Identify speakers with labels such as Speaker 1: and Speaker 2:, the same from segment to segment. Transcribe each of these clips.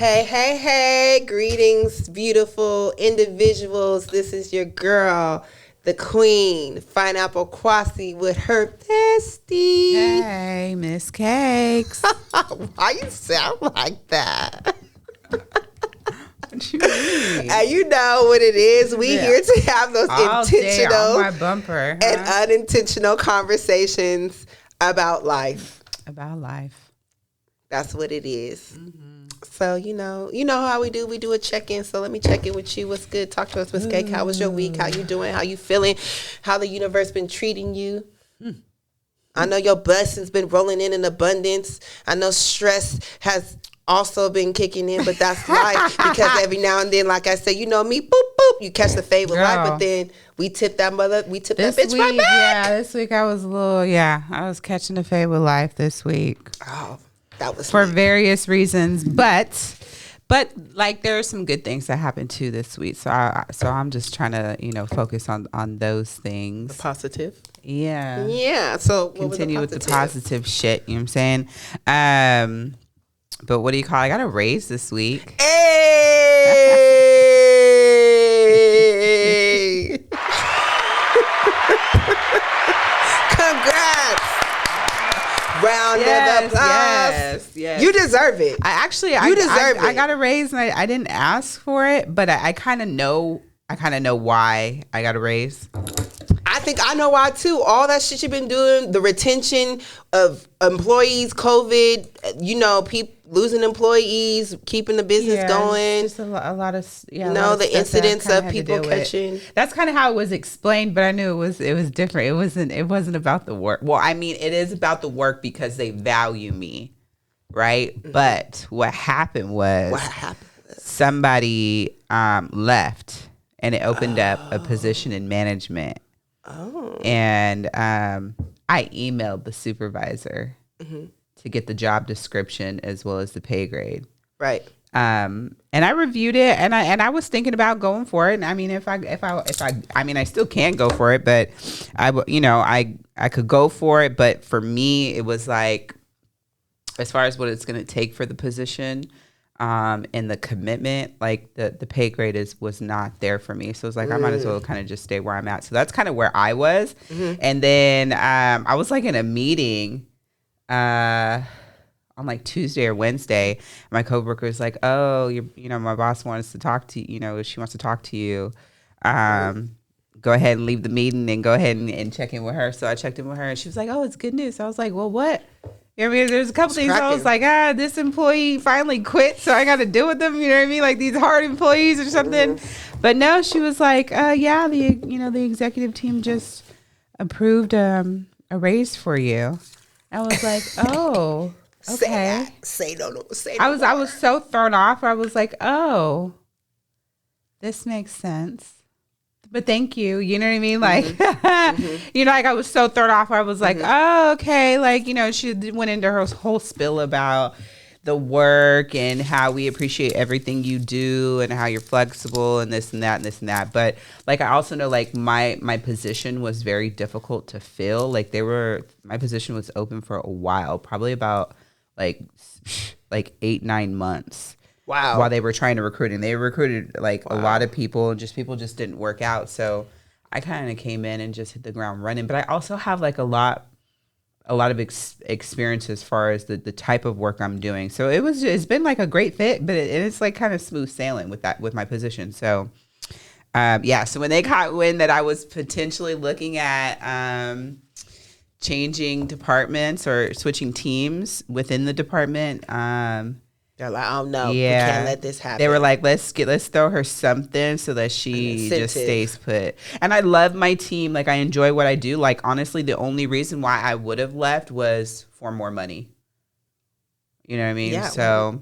Speaker 1: Hey, greetings, beautiful individuals. This is your girl, the queen, Fineapple Kouassi with her bestie.
Speaker 2: Hey, Miss Cakes.
Speaker 1: Why you sound like that?
Speaker 2: What you mean?
Speaker 1: You know what it is. We here to have those
Speaker 2: All day
Speaker 1: intentional
Speaker 2: on my bumper,
Speaker 1: and unintentional conversations about life.
Speaker 2: About life.
Speaker 1: That's what it is. Mm-hmm. So, you know how we do. We do a check-in. So let me check in with you. What's good? Talk to us, Miss Cake. How was your week? How you doing? How you feeling? How the universe been treating you? I know your blessings been rolling in abundance. I know stress has also been kicking in, but that's life. Because every now and then, like I said, you know me, boop, boop, you catch the fade with life, but then we tip that bitch right back.
Speaker 2: Yeah, this week I was I was catching the fade with life this week.
Speaker 1: Oh, that was
Speaker 2: for various reasons, but like there are some good things that happened too this week. So I'm just trying to focus on those things.
Speaker 1: The positive.
Speaker 2: Yeah.
Speaker 1: Yeah. So
Speaker 2: continue with the positive shit. You know what I'm saying? But what do you call it? I got a raise this week.
Speaker 1: Hey! Congrats! Round of applause. Yes. You deserve it.
Speaker 2: I got a raise and I didn't ask for it, but I kind of know why I got a raise.
Speaker 1: I think I know why too. All that shit you've been doing, the retention of employees, COVID, people losing employees, keeping the business going.
Speaker 2: Just a lot of
Speaker 1: the incidents of people catching.
Speaker 2: That's kind of how it was explained, but I knew it was different. It wasn't about the work. Well, I mean, it is about the work because they value me, right? Mm-hmm. But what happened was somebody left, and it opened up a position in management. Oh. And I emailed the supervisor to get the job description as well as the pay grade.
Speaker 1: Right.
Speaker 2: And I reviewed it, and I was thinking about going for it. And I mean, if I still can go for it, but I could go for it. But for me, it was like, as far as what it's going to take for the position, and the commitment, like the pay grade was not there for me. So it's like, I might as well kind of just stay where I'm at. So that's kind of where I was. Mm-hmm. And then I was like in a meeting on like Tuesday or Wednesday. My coworker was like, oh, my boss wants to talk to you. She wants to talk to you. Go ahead and leave the meeting and go ahead and check in with her. So I checked in with her and she was like, oh, it's good news. So I was like, well, what? I mean, there's a couple things I was like, this employee finally quit, so I got to deal with them. You know what I mean? Like these hard employees or something. Mm-hmm. But no, she was like, the executive team just approved a raise for you. I was like, oh, okay.
Speaker 1: Say no.
Speaker 2: I was so thrown off. I was like, oh, this makes sense. But thank you. You know what I mean? Like, like I was so thrown off. I was like, oh, okay. Like, she went into her whole spill about the work and how we appreciate everything you do and how you're flexible and this and that and this and that. But like, I also know like my position was very difficult to fill. Like my position was open for a while, probably about like 8-9 months.
Speaker 1: Wow.
Speaker 2: While they were trying to recruit, and they recruited like a lot of people, and people just didn't work out. So I kind of came in and just hit the ground running. But I also have like a lot of experience as far as the type of work I'm doing. So it's been like a great fit, but it's like kind of smooth sailing with my position. So so when they caught wind that I was potentially looking at changing departments or switching teams within the department,
Speaker 1: they're like, oh no, we can't let this happen.
Speaker 2: They were like, let's throw her something so that she just stays put. And I love my team. Like, I enjoy what I do. Like, honestly, the only reason why I would have left was for more money. You know what I mean?
Speaker 1: Yeah,
Speaker 2: so,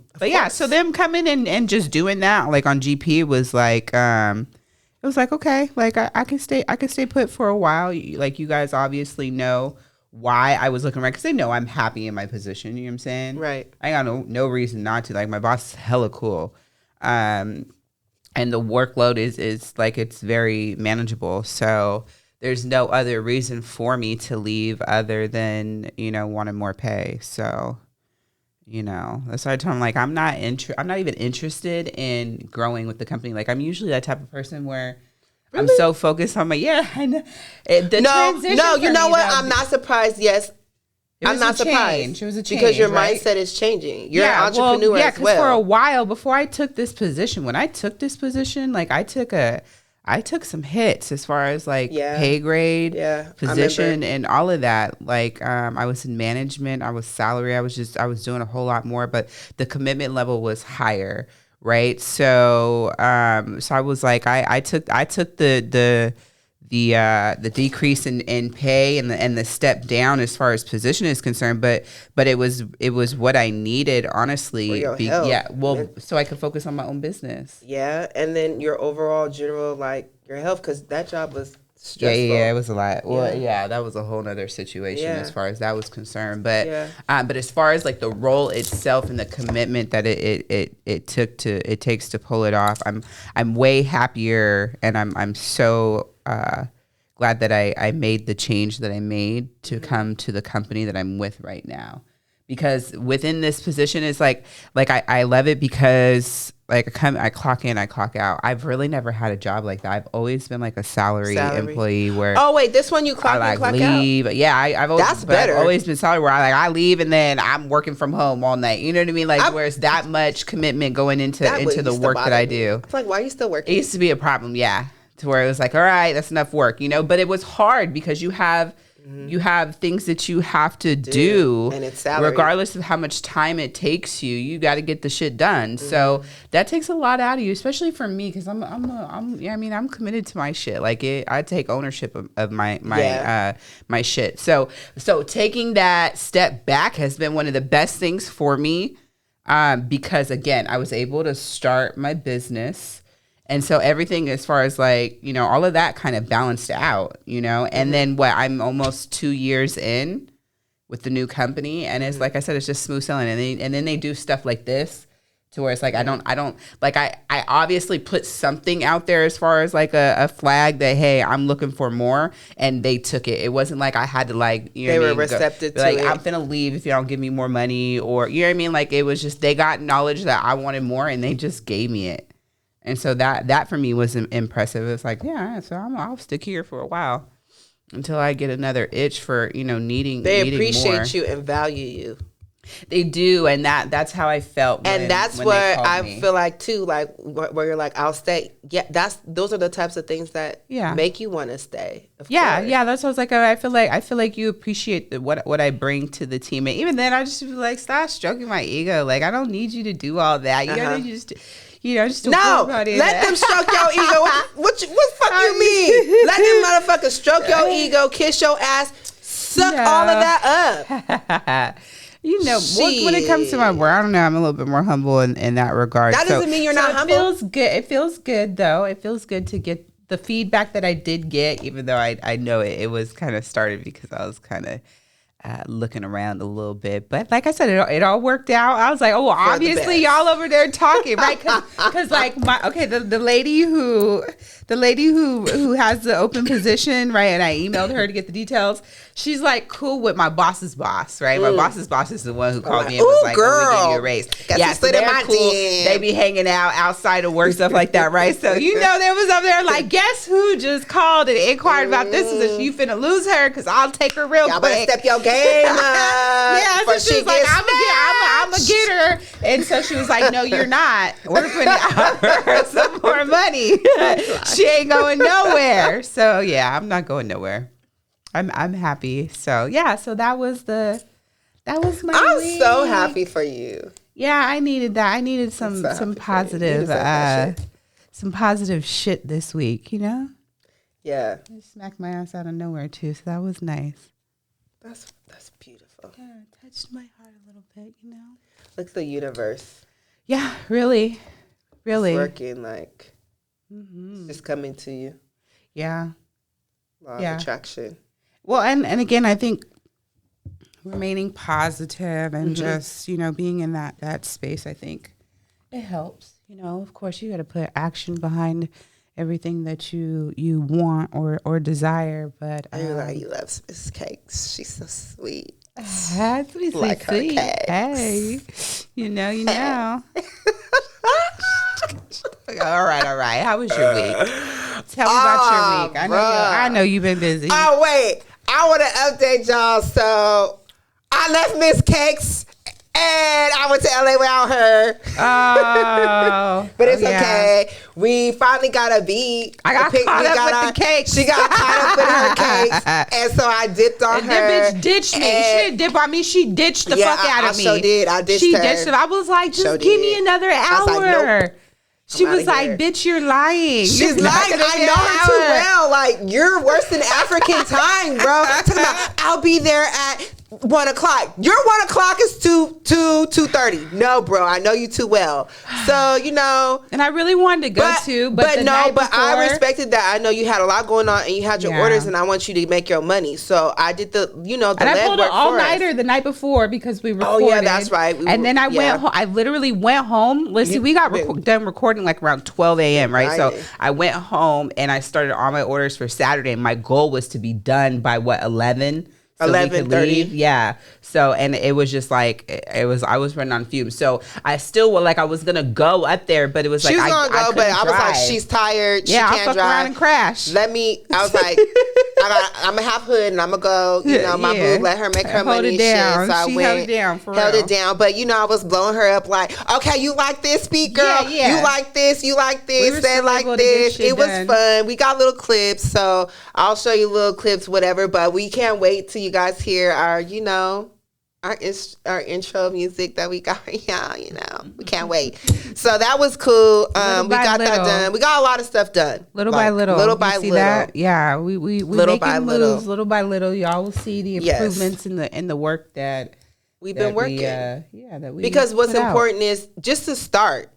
Speaker 2: so them coming and just doing that, like on GP was like, it was like, okay, like I can stay put for a while. Like, you guys obviously know why I was looking right, because they know I'm happy in my position. You know what I'm saying?
Speaker 1: Right.
Speaker 2: I got no reason not to. Like, my boss is hella cool, and the workload is like, it's very manageable. So there's no other reason for me to leave other than wanting more pay. So You know, that's why I told him, like, I'm not even interested in growing with the company. Like, I'm usually that type of person where I'm so focused on I know.
Speaker 1: No, you know what? I'm not surprised. Yes. I'm not surprised.
Speaker 2: It was a change.
Speaker 1: Because your mindset is changing. You're an entrepreneur as well.
Speaker 2: Because for a while before I took this position, like I took some hits as far as like pay grade, position and all of that. Like I was in management, I was salary, I was doing a whole lot more, but the commitment level was higher, right? So so I was like I took the decrease in pay and the step down as far as position is concerned, but it was what I needed, honestly. So I could focus on my own business.
Speaker 1: Yeah, and then your overall general, like, your health, because that job was stressful.
Speaker 2: Yeah, it was a lot. Well, that was a whole nother situation as far as that was concerned. But but as far as like the role itself and the commitment that it takes to pull it off, I'm way happier, and I'm so glad that I made the change that I made to come to the company that I'm with right now. Because within this position is like I love it because like I clock in, I clock out. I've really never had a job like that. I've always been like a salary employee where
Speaker 1: this one you clock in, clock
Speaker 2: leave.
Speaker 1: out?
Speaker 2: Yeah, I've always been salary where I leave and then I'm working from home all night. You know what I mean? Like where it's that much commitment going into the work that I do.
Speaker 1: It's like, why are you still working?
Speaker 2: It used to be a problem, to where it was like, all right, that's enough work, you know. But it was hard because you have things that you have to do, and it's salary. Regardless of how much time it takes you. You got to get the shit done. So that takes a lot out of you, especially for me, because I'm committed to my shit. Like I take ownership of my shit. So taking that step back has been one of the best things for me, because again, I was able to start my business. And so everything as far as like, you know, all of that kind of balanced out, you know, and then I'm almost 2 years in with the new company. And it's like I said, it's just smooth sailing. And then they do stuff like this to where it's like, I don't like, I obviously put something out there as far as like a flag that, hey, I'm looking for more. And they took it. It wasn't like I had to like, you know,
Speaker 1: they were receptive to
Speaker 2: like,
Speaker 1: it.
Speaker 2: I'm finna leave if you don't give me more money, or, you know what I mean? Like it was just, they got knowledge that I wanted more and they just gave me it. And so that for me was impressive. It's like, so I'll stick here for a while until I get another itch for, you know, needing more. They
Speaker 1: appreciate you and value you.
Speaker 2: They do, and that's how I felt.
Speaker 1: And that's where I feel like too, like where you're like, I'll stay. Yeah, those are the types of things that make you want to stay. Of course.
Speaker 2: That's what I was like. I feel like you appreciate what I bring to the team, and even then, I just feel like, stop stroking my ego. Like I don't need you to do all that. You gotta just. You know, just
Speaker 1: let them stroke your ego. What fuck you mean? Let them motherfuckers stroke your ego, kiss your ass, suck all of that up.
Speaker 2: You know, when it comes to my work, I don't know. I'm a little bit more humble in that regard.
Speaker 1: That doesn't mean you're not humble.
Speaker 2: It feels good. It feels good, though. It feels good to get the feedback that I did get, even though I know it was kind of started because I was kind of looking around a little bit, but like I said, it all worked out. I was like, oh, obviously y'all over there talking, right? Because like the lady who has the open position, right? And I emailed her to get the details. She's like cool with my boss's boss, right? My boss's boss is the one who called me and was like, "Let me give you a raise." So they're cool. They be hanging out outside of work, stuff like that, right? So you know, they was up there like, guess who just called and inquired about this? Is you finna lose her? Because I'll take her real quick.
Speaker 1: Better step your game up.
Speaker 2: So she was like, I'm gonna get her. And so she was like, no, you're not. We're putting her some more money. She ain't going nowhere. So yeah, I'm not going nowhere. I'm happy. So yeah, so that was my
Speaker 1: I'm so happy for you.
Speaker 2: Yeah, I needed that. I needed some positive some positive shit this week, you know?
Speaker 1: Yeah.
Speaker 2: I smacked my ass out of nowhere too, so that was nice.
Speaker 1: That's beautiful.
Speaker 2: Yeah, it touched my heart a little bit, you know?
Speaker 1: Like the universe.
Speaker 2: Yeah, really. Really.
Speaker 1: It's working, like, it's just coming to you.
Speaker 2: Yeah.
Speaker 1: Law of attraction.
Speaker 2: Well, and again, I think remaining positive and just, you know, being in that space, I think it helps. You know, of course, you got to put action behind everything that you want or desire. But
Speaker 1: I love Miss Cakes. She's so sweet.
Speaker 2: That's what
Speaker 1: Like her
Speaker 2: sweet.
Speaker 1: cakes.
Speaker 2: Hey, you know. All right. How was your week? Tell me about your week. I know you've been busy.
Speaker 1: Oh, wait. I want to update y'all. So, I left Miss Cakes and I went to LA without her.
Speaker 2: Oh.
Speaker 1: But it's okay. We finally got a beat.
Speaker 2: I got caught up with the cakes.
Speaker 1: She got caught up with her cakes. And so I dipped on her.
Speaker 2: That bitch ditched me. She didn't dip on me. She ditched the fuck out of me.
Speaker 1: I sure did. I ditched her.
Speaker 2: She ditched it. I was like, just give me another hour.
Speaker 1: I was like, nope.
Speaker 2: She was like, bitch, you're lying.
Speaker 1: She's lying. I know her too well. Like, you're worse than African time, bro. Talking about, I'll be there at 1 o'clock. Your 1 o'clock is 2:30. No, bro, I know you too well. So, you know.
Speaker 2: And I really wanted to go but
Speaker 1: I respected that. I know you had a lot going on and you had your orders and I want you to make your money. So I did the
Speaker 2: and I pulled an all-nighter the night before because we recorded.
Speaker 1: Oh, yeah, that's right.
Speaker 2: And then I went home. I literally went home. Listen, we got done recording like around 12 a.m., right? So I went home and I started all my orders for Saturday. My goal was to be done by 11?
Speaker 1: 11:30.
Speaker 2: Yeah. So, and it was just like, I was running on fumes. So I still I was going to go up there, but it was like,
Speaker 1: she was going to go, but I was like, she's tired. She can't
Speaker 2: I'll fuck around and crash.
Speaker 1: I was like, I'm going to have hood and I'm going to go, my boo, let her make her money and shit. So I
Speaker 2: held it down for real.
Speaker 1: Held it down. But, I was blowing her up like, okay, you like this, speak girl? Yeah. You like this, say like this. It was fun. We got little clips. So I'll show you little clips, whatever. But we can't wait till you guys hear our intro music that we got right now. We can't wait. So that was cool. We got that done. We got a lot of stuff done.
Speaker 2: Little by little.
Speaker 1: Little by little.
Speaker 2: That? Yeah, we little by moves, little. Little by little. Y'all will see the improvements in the work that
Speaker 1: we've been working.
Speaker 2: Because
Speaker 1: what's important is just to start.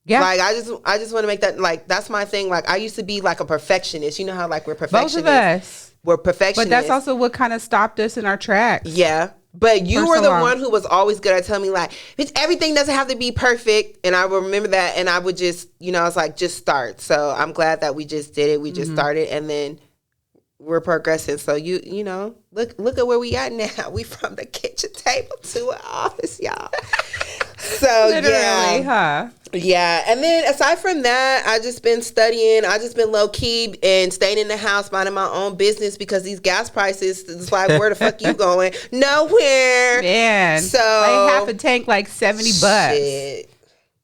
Speaker 2: Yeah.
Speaker 1: Like I just want to make that that's my thing. Like I used to be like a perfectionist. You know how like we're perfectionists.
Speaker 2: Both of us.
Speaker 1: We're perfectionists.
Speaker 2: But that's also what kind of stopped us in our tracks.
Speaker 1: Yeah. But you were the one who was always good at telling me like, everything doesn't have to be perfect. And I will remember that. And I would just, I was like, just start. So I'm glad that we just did it. We just started and then we're progressing. So you know, look at where we at now. We from the kitchen table to an office, y'all. So
Speaker 2: literally, huh?
Speaker 1: Yeah, and then aside from that, I just been studying. I just been low key and staying in the house, minding my own business because these gas prices. It's like, where the fuck you going? Nowhere,
Speaker 2: man.
Speaker 1: So
Speaker 2: like half a tank, like $70.
Speaker 1: Shit.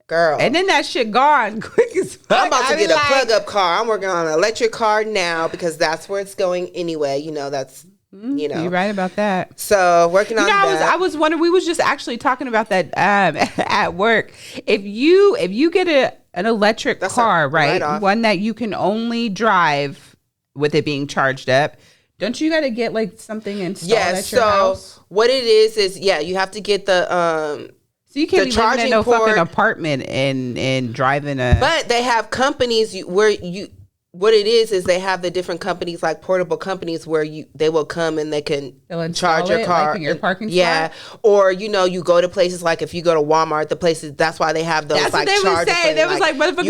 Speaker 1: Girl,
Speaker 2: and then that shit gone quick as fuck.
Speaker 1: I'm about to get a plug up car. I'm working on an electric car now because that's where it's going anyway. That's. You're
Speaker 2: right about that.
Speaker 1: So working on that.
Speaker 2: I was wondering. We was just actually talking about that at work. If you get an electric car, right, one that you can only drive with it being charged up, don't you got to get like something installed at your house?
Speaker 1: What it is you have to get the
Speaker 2: So you can't be living in no fucking apartment and driving a.
Speaker 1: But they have companies where you. What it is they have the different companies, like portable companies, where they will come and they can charge your car,
Speaker 2: like in your parking spot.
Speaker 1: Yeah, or you go to places like if you go to Walmart, the places that's why they have those. That's like what they were saying.
Speaker 2: They was like, motherfuckers,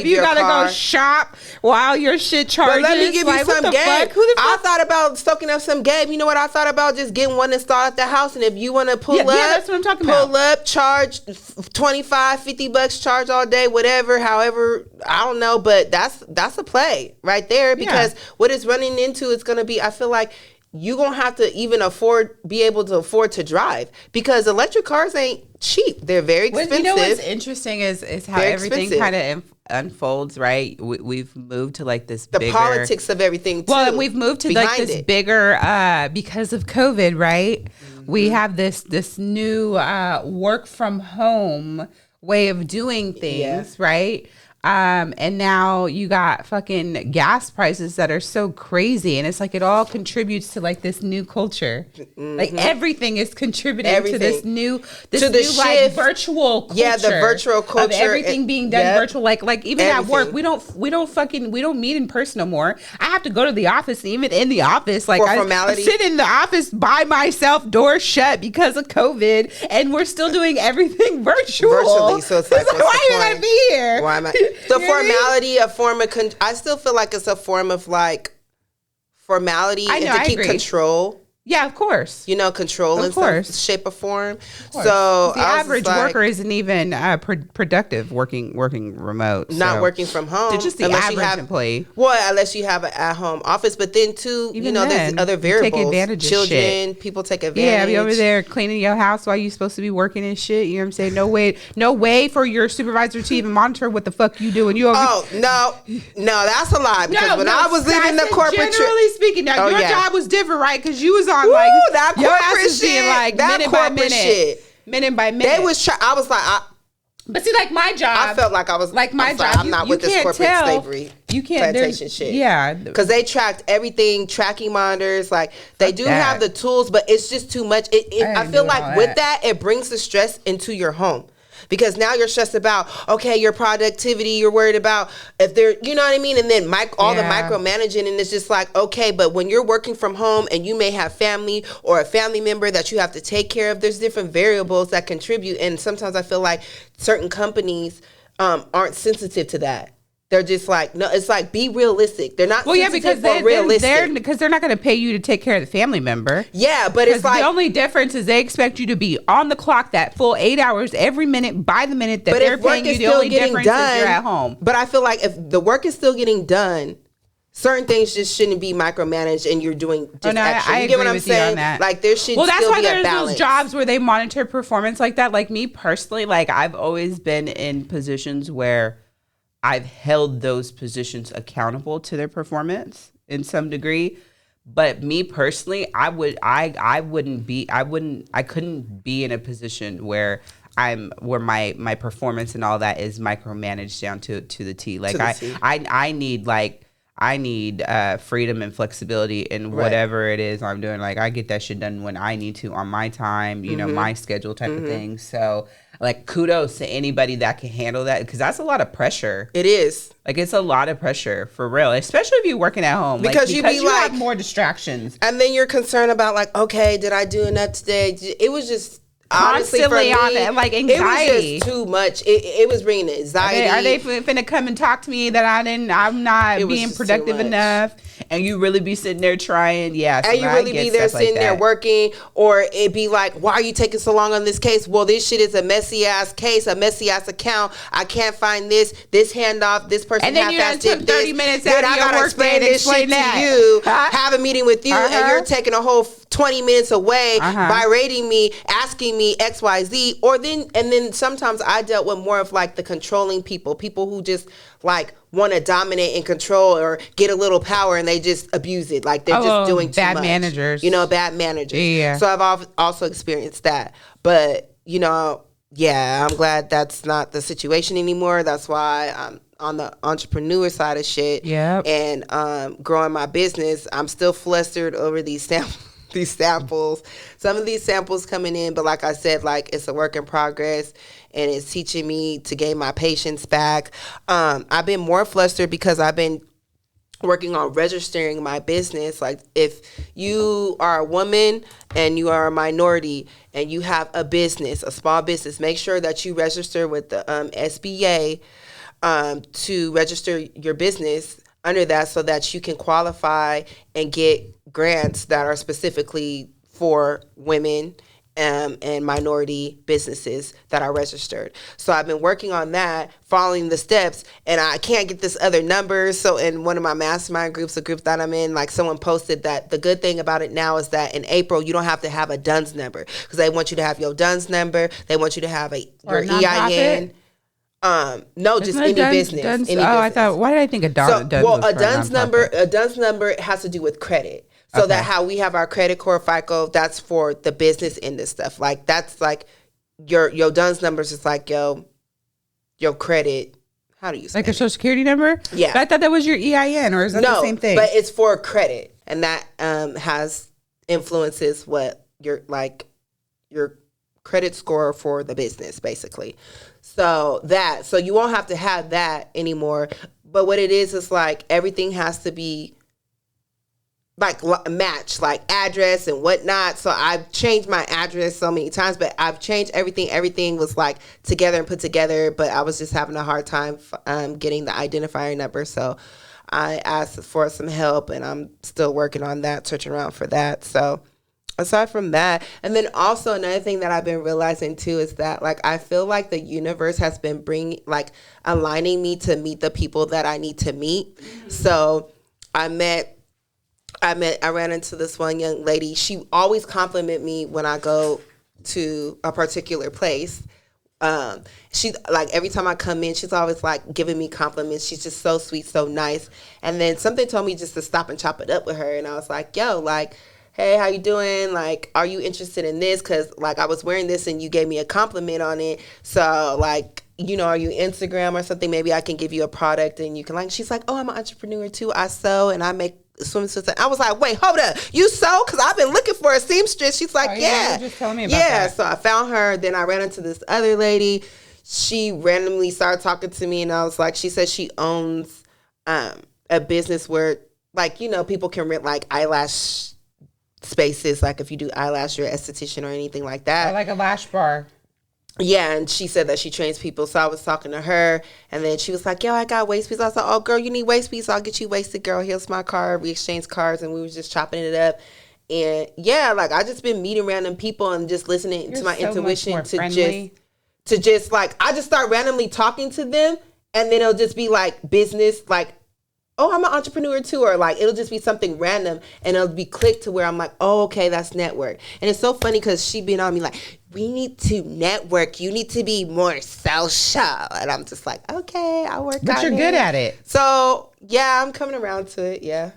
Speaker 2: you gotta go shop while your shit charges.
Speaker 1: But let me give you some game. I thought about soaking up some game. You know what I thought about? Just getting one installed at the house, and if you want to pull up,
Speaker 2: that's what I'm talking about.
Speaker 1: Pull up, charge $25-$50, charge all day, whatever. However, I don't know, but that's a play right there because what it's running into is going to be, I feel like you're going to have to even be able to afford to drive because electric cars ain't cheap. They're very expensive.
Speaker 2: You know what's interesting is how everything kind of unfolds, right? We've moved to like this bigger
Speaker 1: politics of everything too.
Speaker 2: Well, we've moved to like this bigger because of COVID, right? Mm-hmm. We have this new work from home way of doing things, right? And now you got fucking gas prices that are so crazy, and it's like it all contributes to like this new culture. Mm-hmm. Like everything is contributing to this new like virtual culture. Yeah, the virtual culture of everything being done virtual. Like even everything. At work, we don't meet in person no more. I have to go to the office, and even in the office, like I sit in the office by myself, doors shut because of COVID, and we're still doing everything virtually. So it's like, why are you gonna be here?
Speaker 1: Why am I? The formality, a form of I still feel like it's a form of like formality and to keep control.
Speaker 2: Yeah, of course.
Speaker 1: You know, control in some shape or form. So
Speaker 2: the average worker isn't even productive working remote.
Speaker 1: Not working from home.
Speaker 2: It's just the average employee.
Speaker 1: Well, unless you have an at-home office. But then, too,
Speaker 2: even
Speaker 1: there's other variables.
Speaker 2: Take advantage
Speaker 1: Children,
Speaker 2: of shit.
Speaker 1: people take advantage.
Speaker 2: Yeah, be over there cleaning your house while you're supposed to be working and shit. You know what I'm saying? No way for your supervisor to even monitor what the fuck you do. And you
Speaker 1: no, that's a lie. Because when I was leaving the corporate,
Speaker 2: generally speaking, now your job was different, right? Because you was on
Speaker 1: that corporate shit,
Speaker 2: like that minute by minute, minute by minute.
Speaker 1: They was. I was like,
Speaker 2: but see, like my job,
Speaker 1: I felt like I was
Speaker 2: like my job.
Speaker 1: I'm not with this corporate slavery.
Speaker 2: You can't
Speaker 1: plantation shit.
Speaker 2: Yeah,
Speaker 1: because they tracked everything, tracking monitors. Like they do have the tools, but it's just too much. I feel like with that, it brings the stress into your home. Because now you're stressed about, okay, your productivity, you're worried about if they're, you know what I mean? And then all the micromanaging, and it's just like, okay, but when you're working from home and you may have family or a family member that you have to take care of, there's different variables that contribute. And sometimes I feel like certain companies aren't sensitive to that. They're just like, no, it's like, be realistic. They're not sensitive or realistic.
Speaker 2: Because they're not going to pay you to take care of the family member.
Speaker 1: Yeah, but it's like...
Speaker 2: the only difference is they expect you to be on the clock that full 8 hours every minute by the minute that they're paying you. The only difference is you're at home.
Speaker 1: But I feel like if the work is still getting done, certain things just shouldn't be micromanaged and you're doing just extra. You get what I'm saying? Like there should still be a balance. Well, that's why there's those
Speaker 2: jobs where they monitor performance like that. Like me personally, like I've always been in positions where I've held those positions accountable to their performance in some degree. But me personally, I couldn't be in a position where my performance and all that is micromanaged down to the T. Like I need freedom and flexibility in whatever it is I'm doing. Like I get that shit done when I need to on my time, you know, my schedule type of thing. So like kudos to anybody that can handle that, because that's a lot of pressure.
Speaker 1: It is.
Speaker 2: Like it's a lot of pressure for real, especially if you're working at home.
Speaker 1: Because you
Speaker 2: have more distractions.
Speaker 1: And then you're concerned about like, okay, did I do enough today? It was just
Speaker 2: constantly on that, like anxiety.
Speaker 1: It was just too much. It was bringing anxiety.
Speaker 2: Are they finna come and talk to me that I'm not being productive enough? And you really be sitting there trying, so
Speaker 1: and you really be there sitting there working, or it be like, why are you taking so long on this case? Well, this shit is a messy ass case, a messy ass account. I can't find this handoff, this person.
Speaker 2: And then you took 30 minutes out of your work day to explain that
Speaker 1: to you. Have a meeting with you, and you're taking a whole 20 minutes away by rating me, asking me XYZ, and then sometimes I dealt with more of like the controlling people who just like want to dominate and control or get a little power, and they just abuse it. Like they're just doing too much. Bad managers. Bad managers.
Speaker 2: Yeah.
Speaker 1: So I've also experienced that. But, I'm glad that's not the situation anymore. That's why I'm on the entrepreneur side of shit.
Speaker 2: Yeah.
Speaker 1: And growing my business. I'm still flustered over these samples. Some of these samples coming in, but like I said, like it's a work in progress, and it's teaching me to gain my patience back. I've been more flustered because I've been working on registering my business. Like if you are a woman and you are a minority and you have a business, a small business, make sure that you register with the SBA to register your business under that, so that you can qualify and get grants that are specifically for women and minority businesses that are registered. So I've been working on that, following the steps, and I can't get this other number. So in one of my mastermind groups, a group that I'm in, like someone posted that the good thing about it now is that in April, you don't have to have a DUNS number, because they want you to have your DUNS number. They want you to have your EIN. No, just any business. Any business.
Speaker 2: I thought. Why did I think a DUNS?
Speaker 1: A DUNS number. A DUNS number has to do with credit. So that how we have our credit core FICO, that's for the business end of stuff. Like that's like your DUNS numbers is like your credit. How do you say
Speaker 2: like a social security number?
Speaker 1: Yeah.
Speaker 2: But I thought that was your EIN, or is that the same thing?
Speaker 1: But it's for credit, and that has influences what your credit score for the business, basically. So you won't have to have that anymore. But what it is like everything has to be like match, like address and whatnot. So I've changed my address so many times, but I've changed everything. Everything was like together and put together, but I was just having a hard time getting the identifier number. So I asked for some help, and I'm still working on that, searching around for that. So aside from that, and then also another thing that I've been realizing too is that like I feel like the universe has been bringing like aligning me to meet the people that I need to meet. So I ran into this one young lady. She always compliment me when I go to a particular place. She like every time I come in, she's always like giving me compliments. She's just so sweet, so nice. And then something told me just to stop and chop it up with her. And I was like, yo, like, hey, how you doing? Like, are you interested in this? Because like I was wearing this and you gave me a compliment on it. So like, you know, are you Instagram or something? Maybe I can give you a product and you can like. She's like, oh, I'm an entrepreneur too. I sew and I make swimsuits. I was like, wait, hold up, you sew? Because I've been looking for a seamstress. She's like, yeah.
Speaker 2: Just tell me about that.
Speaker 1: So I found her. Then I ran into this other lady. She randomly started talking to me, and I was like, she says she owns a business where, like, you know, people can rent like eyelash spaces, like if you do eyelash, you're an esthetician or anything like that.
Speaker 2: Or like a lash bar.
Speaker 1: Yeah, and she said that she trains people. So I was talking to her, and then she was like, yo, I got waist beads. I was like, oh, girl, you need waist beads? I'll get you wasted, girl. Here's my card. We exchanged cards, and we were just chopping it up. And, yeah, like, I just been meeting random people and just listening to my intuition to just, like, I just start randomly talking to them, and then it'll just be, like, business, like, oh, I'm an entrepreneur too, or like it'll just be something random and it'll be clicked to where I'm like, oh, okay, that's network. And it's so funny because she been on me like, we need to network. You need to be more social. And I'm just like, okay, I'll work on it.
Speaker 2: But you're good at it.
Speaker 1: So yeah, I'm coming around to it. Yeah.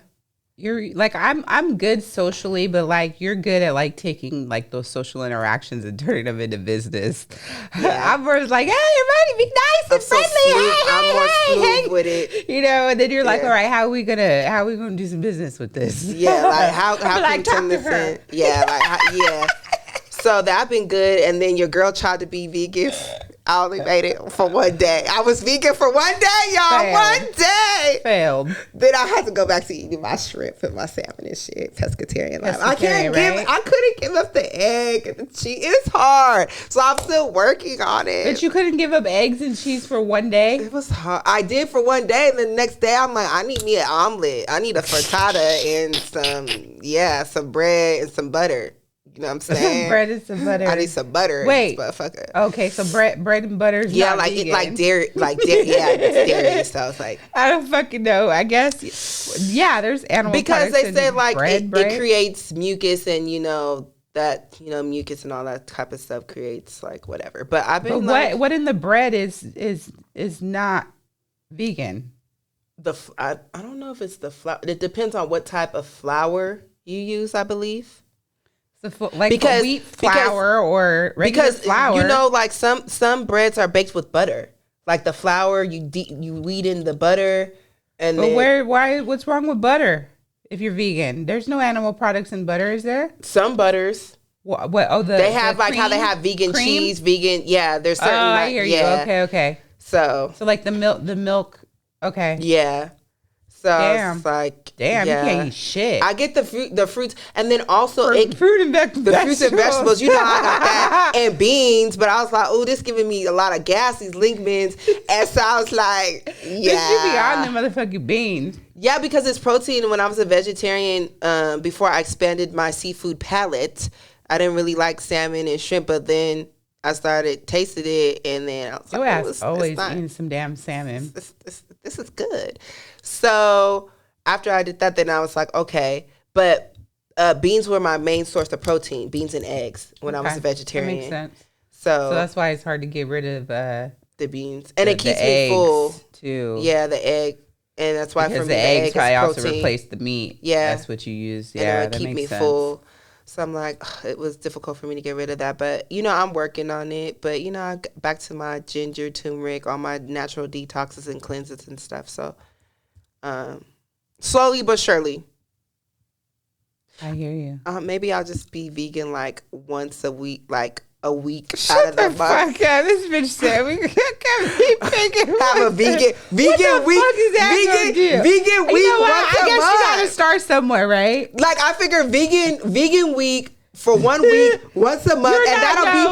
Speaker 2: You're like, I'm good socially, but like you're good at like taking like those social interactions and turning them into business. Yeah. I'm more like, hey, everybody be nice and friendly.
Speaker 1: So I'm more smooth with it.
Speaker 2: You know, and then you're like, all right, how are we gonna do some business with this?
Speaker 1: Yeah, like how can
Speaker 2: like,
Speaker 1: we turn this in? Yeah, like yeah. So that been good. And then your girl tried to be vegan. I only made it for one day. I was vegan for one day, y'all.
Speaker 2: Failed.
Speaker 1: 1 day.
Speaker 2: Failed.
Speaker 1: Then I had to go back to eating my shrimp and my salmon and shit. Pescatarian life. I couldn't give up the egg and the cheese. It's hard. So I'm still working on it.
Speaker 2: But you couldn't give up eggs and cheese for one day?
Speaker 1: It was hard. I did for one day, and the next day I'm like, I need me an omelet. I need a frittata and some bread and some butter. You know what I'm saying?
Speaker 2: Bread and some butter.
Speaker 1: I need some butter.
Speaker 2: Wait.
Speaker 1: Motherfucker.
Speaker 2: Okay, so bread and butter is not vegan.
Speaker 1: like dairy. Yeah, it's dairy. So it's like,
Speaker 2: I don't fucking know. I guess, yeah, there's animal
Speaker 1: because they said like
Speaker 2: bread.
Speaker 1: It creates mucus, and mucus and all that type of stuff creates like whatever. But I've been
Speaker 2: what in the bread is not vegan?
Speaker 1: I don't know if it's the flour. It depends on what type of flour you use, I believe.
Speaker 2: Because wheat flour or regular flour.
Speaker 1: You know, like some breads are baked with butter. Like the flour, you weed in the butter, and
Speaker 2: what's wrong with butter if you're vegan? There's no animal products in butter, is there?
Speaker 1: Some butters.
Speaker 2: What?
Speaker 1: They have like how they have vegan cheese, vegan. Yeah, there's certain.
Speaker 2: Oh, I hear you. Okay.
Speaker 1: So
Speaker 2: like the milk. Okay.
Speaker 1: Yeah. So
Speaker 2: damn.
Speaker 1: It's like,
Speaker 2: damn,
Speaker 1: yeah.
Speaker 2: You can't eat shit.
Speaker 1: I get the fruits, and then also
Speaker 2: fruit and vegetables.
Speaker 1: The fruits and vegetables. You know, I got that and beans, but I was like, oh, this giving me a lot of gas. These lignans, and so I was like, yeah.
Speaker 2: You be on them motherfucking beans.
Speaker 1: Yeah, because it's protein. When I was a vegetarian, before I expanded my seafood palate, I didn't really like salmon and shrimp, but then I started tasting it, and then I was like,
Speaker 2: always eating some damn salmon.
Speaker 1: This is good. So after I did that, then I was like, okay. But beans were my main source of protein, beans and eggs, when I was a vegetarian.
Speaker 2: That makes sense.
Speaker 1: So
Speaker 2: that's why it's hard to get rid of the
Speaker 1: beans. And it keeps me full.
Speaker 2: Too.
Speaker 1: Yeah, the egg. And that's why
Speaker 2: because
Speaker 1: for me,
Speaker 2: the eggs probably
Speaker 1: also
Speaker 2: replace the meat.
Speaker 1: Yeah.
Speaker 2: That's what you use.
Speaker 1: Yeah, and it would keep me full. So I'm like, it was difficult for me to get rid of that. But, I'm working on it. But, I got back to my ginger, turmeric, all my natural detoxes and cleanses and stuff. So slowly but surely.
Speaker 2: I hear you.
Speaker 1: Maybe I'll just be vegan like once a week, like a week
Speaker 2: Shut
Speaker 1: out of the month.
Speaker 2: Fuck up. This bitch said we can't be vegan.
Speaker 1: Have a vegan week. Vegan week.
Speaker 2: You know what?
Speaker 1: I
Speaker 2: guess you gotta start somewhere, right?
Speaker 1: Like I figure vegan week for 1 week, once a month,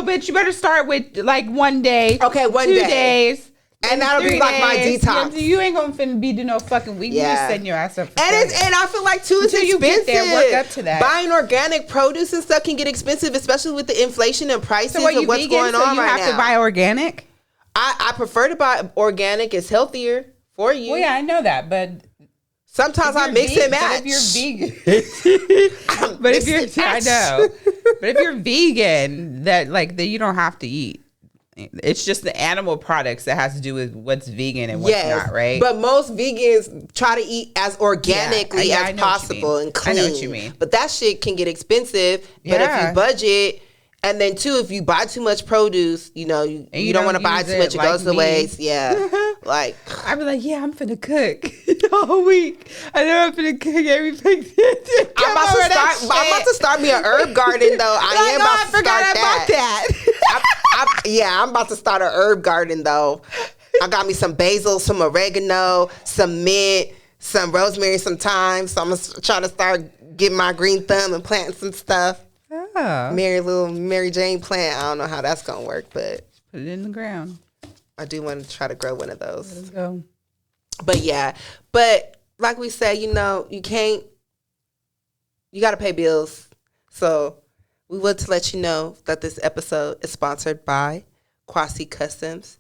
Speaker 2: Bitch, you better start with like one day.
Speaker 1: Okay,
Speaker 2: 2 days.
Speaker 1: And that'll be like my detox.
Speaker 2: You ain't gonna finna be do no fucking week. You just setting your ass up.
Speaker 1: And I feel like too, it's expensive. You get there, work up to that. Buying organic produce and stuff can get expensive, especially with the inflation and prices of what's going on right now.
Speaker 2: You have to buy organic.
Speaker 1: I prefer to buy organic. It's healthier for you.
Speaker 2: Well, yeah, I know that, but
Speaker 1: sometimes I mix and match.
Speaker 2: But if you're vegan, but if you're vegan, that you don't have to eat. It's just the animal products that has to do with what's vegan and what's not, right?
Speaker 1: But most vegans try to eat as organically as possible and clean.
Speaker 2: I know what you mean.
Speaker 1: But that shit can get expensive. Yeah. But if you budget, and then too, if you buy too much produce, you don't want to buy too much. It goes to waste. Yeah. Like,
Speaker 2: I'd be like, yeah, I'm finna cook all week. I know I'm finna cook everything.
Speaker 1: I'm about to start me an herb garden though. I forgot about that. I'm about to start an herb garden though. I got me some basil, some oregano, some mint, some rosemary, some thyme. So I'm gonna try to start getting my green thumb and planting some stuff. Oh. Mary Jane plant. I don't know how that's gonna work, but
Speaker 2: put it in the ground.
Speaker 1: I do want to try to grow one of those.
Speaker 2: Let's go.
Speaker 1: But like we said, you got to pay bills. So we want to let you know that this episode is sponsored by Kouassi Kustoms,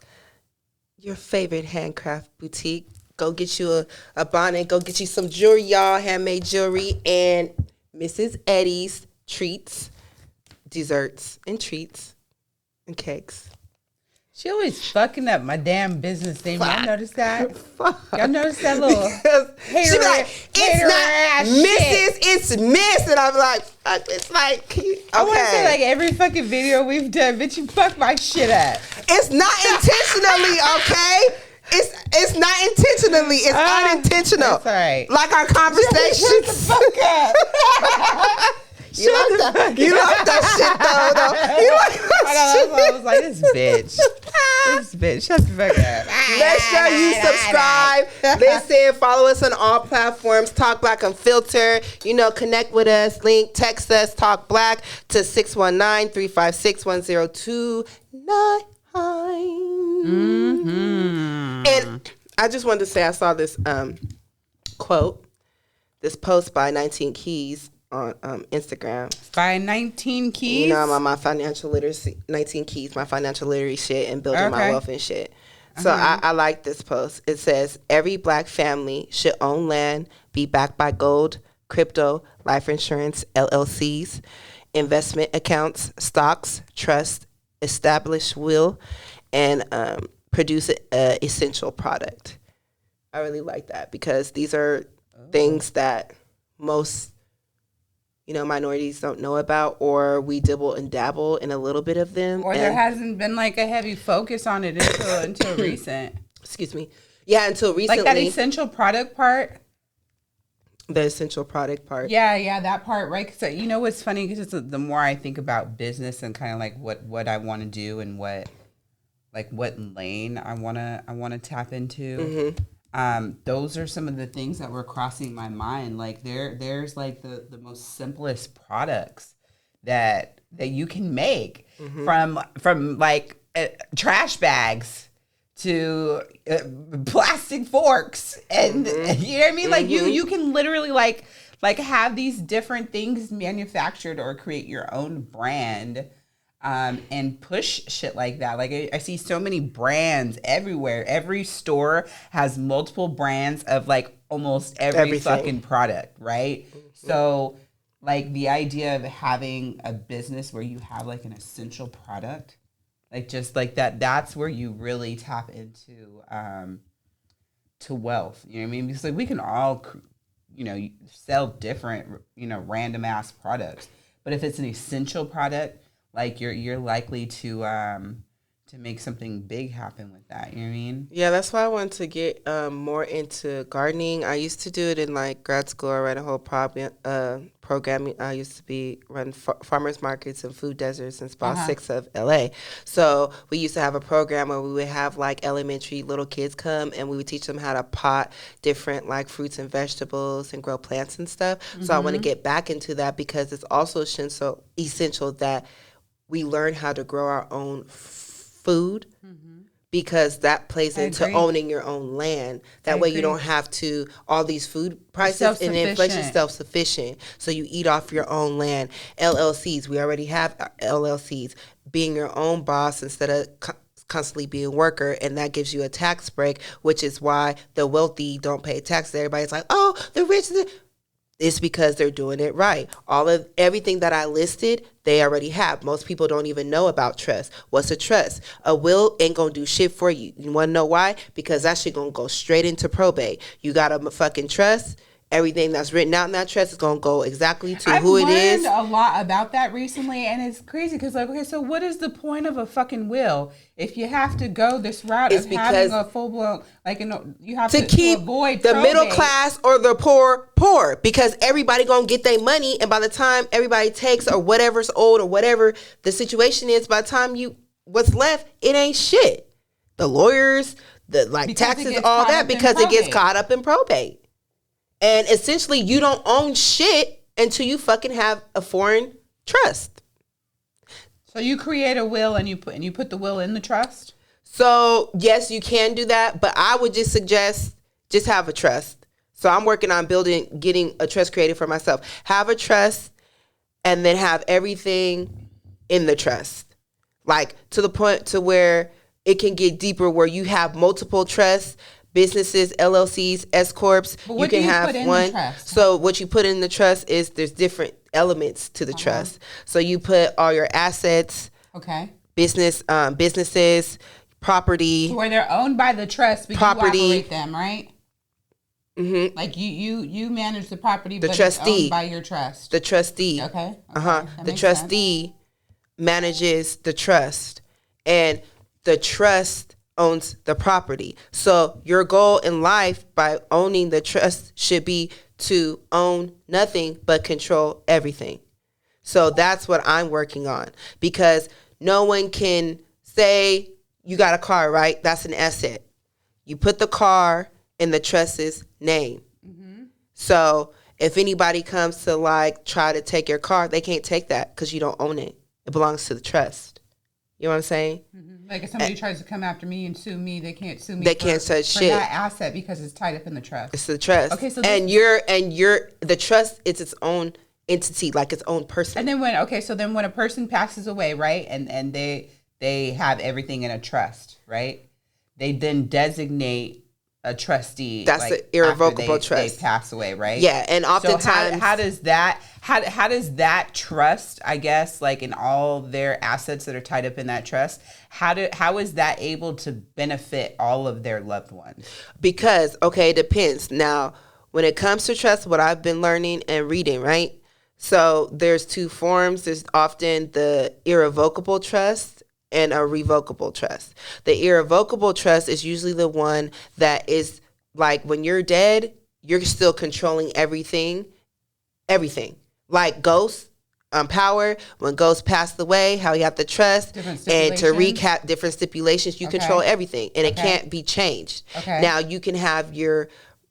Speaker 1: your favorite handcraft boutique. Go get you a bonnet. Go get you some jewelry, y'all. Handmade jewelry. And Mrs. Eddie's treats, desserts, and treats, and cakes.
Speaker 2: She always fucking up my damn business name. Y'all notice that? Y'all notice that little
Speaker 1: hater? She be like, it's not Mrs. It's Miss. And I'm like, fuck, it's like, okay.
Speaker 2: I want to say like every fucking video we've done, bitch, you fuck my shit up.
Speaker 1: It's not intentionally, okay? It's not intentionally. It's unintentional. That's
Speaker 2: all right.
Speaker 1: Like our conversations.
Speaker 2: Shut the fuck up.
Speaker 1: You like that shit though. You like that shit.
Speaker 2: I was like, this bitch. Shut the fuck up.
Speaker 1: Make sure you subscribe. Listen, follow us on all platforms. Talk Black Unfiltered. Connect with us. Link, text us. Talk Black to 619-356-1029. And I just wanted to say I saw this quote, this post by 19 Keys on Instagram.
Speaker 2: By 19 Keys?
Speaker 1: My financial literacy, 19 Keys, my financial literacy shit and building my wealth and shit. So I like this post. It says, every Black family should own land, be backed by gold, crypto, life insurance, LLCs, investment accounts, stocks, trust, established will, and produce an essential product. I really like that because these are things that most minorities don't know about, or we dibble and dabble in a little bit of them.
Speaker 2: Or there hasn't been like a heavy focus on it until recent.
Speaker 1: Excuse me. Yeah, until recently.
Speaker 2: Like that essential product part.
Speaker 1: The essential product part.
Speaker 2: Yeah, that part, right? So what's funny, because the more I think about business and kind of like what I want to do and what lane I want to tap into. Mm-hmm. Those are some of the things that were crossing my mind. Like there's like the most simplest products that you can make, from like trash bags to plastic forks, and you know what I mean? Like you can literally like have these different things manufactured or create your own brand. And push shit like that. Like I see so many brands everywhere. Every store has multiple brands of like almost everything. Fucking product, right? Mm-hmm. So like the idea of having a business where you have like an essential product, like just like that's where you really tap into to wealth. You know what I mean? Because like we can all sell different random ass products, but if it's an essential product, like you're likely to make something big happen with that. You know what I mean?
Speaker 1: Yeah, that's why I wanted to get more into gardening. I used to do it in like grad school. I ran a whole program. I used to run farmers markets and food deserts in Spot 6 of LA. So we used to have a program where we would have like elementary little kids come, and we would teach them how to pot different like fruits and vegetables and grow plants and stuff. Mm-hmm. So I want to get back into that because it's also essential that we learn how to grow our own food because that plays into
Speaker 2: agree.
Speaker 1: owning your own land. That way you don't have to, all these food prices and inflation, self-sufficient. So you eat off your own land. LLCs, we already have LLCs. Being your own boss instead of constantly being a worker, and that gives you a tax break, which is why the wealthy don't pay taxes. Everybody's like, oh, the rich, it's because they're doing it right. Everything that I listed, they already have. Most people don't even know about trust. What's a trust? A will ain't gonna do shit for you. You wanna know why? Because that shit gonna go straight into probate. You got a fucking trust. Everything that's written out in that trust is gonna go exactly to who it is.
Speaker 2: I've learned a lot about that recently, and it's crazy because, like, okay, so what is the point of a fucking will if you have to go this route of having a full blown, like, you have to
Speaker 1: keep
Speaker 2: to avoid
Speaker 1: the
Speaker 2: probate.
Speaker 1: middle class or the poor, because everybody gonna get their money, and by the time everybody takes or whatever's owed or whatever the situation is, by the time what's left, it ain't shit. The lawyers, the taxes, all that, because it gets caught up in probate. And essentially, you don't own shit until you fucking have a foreign trust.
Speaker 2: So you create a will and you put the will in the trust?
Speaker 1: So yes, you can do that, but I would just suggest just have a trust. So I'm working on getting a trust created for myself. Have a trust and then have everything in the trust. Like to the point to where it can get deeper, where you have multiple trusts, businesses, LLCs, S corps. You can have one. So what you put in the trust is there's different elements to the trust. So you put all your assets, businesses, property.
Speaker 2: So where they're owned by the trust, but property. You operate them, right? Mm-hmm. Like you manage the property, but it's owned by your trust.
Speaker 1: The trustee.
Speaker 2: Okay.
Speaker 1: The trustee manages the trust, and the trust owns the property. So your goal in life by owning the trust should be to own nothing but control everything. So that's what I'm working on, because no one can say you got a car, right? That's an asset. You put the car in the trust's name. Mm-hmm. So if anybody comes to like try to take your car, they can't take that because you don't own it. It belongs to the trust. You know what I'm saying?
Speaker 2: Mm-hmm. Like if somebody tries to come after me and sue me, they can't sue me.
Speaker 1: They can't say shit.
Speaker 2: For that asset because it's tied up in the trust.
Speaker 1: It's the trust.
Speaker 2: Okay, so
Speaker 1: the trust is its own entity, like its own person.
Speaker 2: And then when a person passes away, right, and they have everything in a trust, right? They then designate a trustee.
Speaker 1: That's the irrevocable trust.
Speaker 2: They pass away, right?
Speaker 1: Yeah, and oftentimes,
Speaker 2: so how does that trust, I guess, like in all their assets that are tied up in that trust, how is that able to benefit all of their loved ones? Because
Speaker 1: it depends. Now, when it comes to trust, what I've been learning and reading, right? So there's two forms. There's often the irrevocable trust and a revocable trust. The irrevocable trust is usually the one that is like when you're dead, you're still controlling everything. Like ghosts, power, when ghosts passed away, how you have to trust. And to recap different stipulations, you control everything and it can't be changed. Now you can have your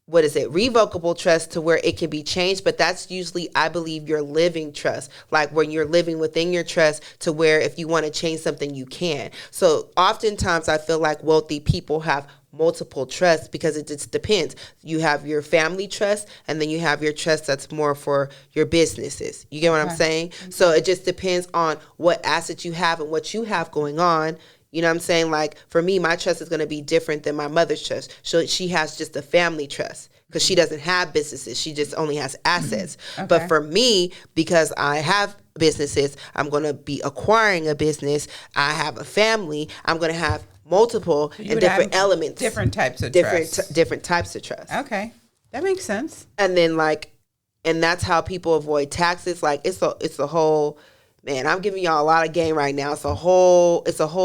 Speaker 1: revocable trust to where it can be changed, but that's usually, I believe, your living trust, like when you're living within your trust to where if you want to change something, you can. So oftentimes I feel like wealthy people have multiple trusts because it just depends. You have your family trust and then you have your trust that's more for your businesses. You get what I'm saying? So it just depends on what assets you have and what you have going on. You know what I'm saying? Like for me, my trust is going to be different than my mother's trust. So she has just a family trust because she doesn't have businesses. She just only has assets. But for me, because I have businesses, I'm going to be acquiring a business. I have a family. I'm going to have multiple and different elements.
Speaker 2: Different types of trust.
Speaker 1: Different types of trust.
Speaker 2: Okay. That makes sense.
Speaker 1: And then and that's how people avoid taxes. Like it's a whole... Man, I'm giving y'all a lot of game right now. It's a whole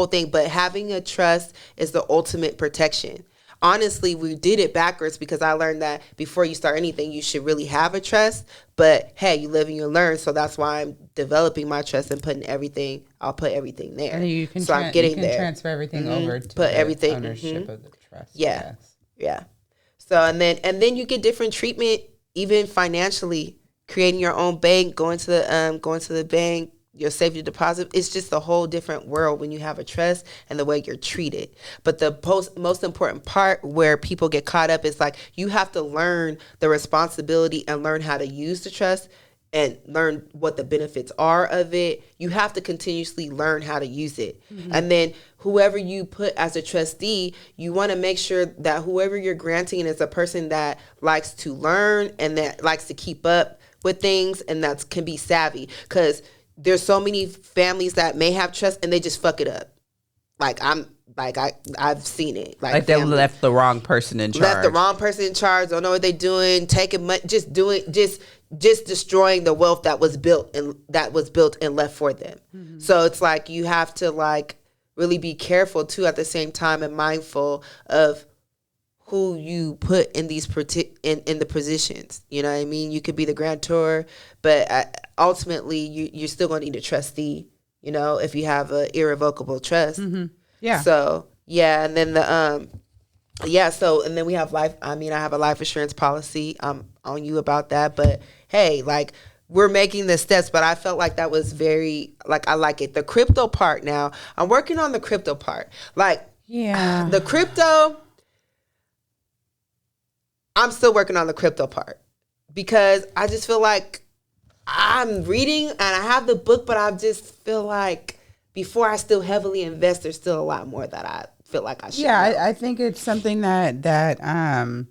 Speaker 1: thing. But having a trust is the ultimate protection. Honestly, we did it backwards because I learned that before you start anything, you should really have a trust. But hey, you live and you learn. So that's why I'm developing my trust and putting everything. I'll put everything there.
Speaker 2: And you can
Speaker 1: I'm getting there.
Speaker 2: Transfer everything over to
Speaker 1: put everything
Speaker 2: ownership of the trust.
Speaker 1: Yeah, yeah. So and then you get different treatment, even financially. Creating your own bank, going to the bank. your safety deposit. It's just a whole different world when you have a trust and the way you're treated. But the most important part where people get caught up is like, you have to learn the responsibility and learn how to use the trust and learn what the benefits are of it. You have to continuously learn how to use it. Mm-hmm. And then whoever you put as a trustee, you want to make sure that whoever you're granting is a person that likes to learn and that likes to keep up with things and that can be savvy. Because there's so many families that may have trust and they just fuck it up. I've seen it.
Speaker 2: Like they left the wrong person in charge.
Speaker 1: Left the wrong person in charge. Don't know what they're doing. Taking money. Just destroying the wealth that was built and left for them. Mm-hmm. So it's like you have to like really be careful too at the same time and mindful of who you put in these in the positions. You know what I mean? You could be the grantor, but ultimately you're still going to need a trustee, you know, if you have an irrevocable trust.
Speaker 2: Mm-hmm. Yeah.
Speaker 1: So, yeah. And then and then we have life. I mean, I have a life insurance policy. I'm on you about that. But hey, like, we're making the steps, but I felt like that was very, like, I like it. The crypto part now, I'm working on the crypto part. Like,
Speaker 2: yeah,
Speaker 1: the crypto, I'm still working on the crypto part because I just feel like I'm reading and I have the book, but I just feel like before I still heavily invest, there's still a lot more that I feel like I should know.
Speaker 2: I think it's something that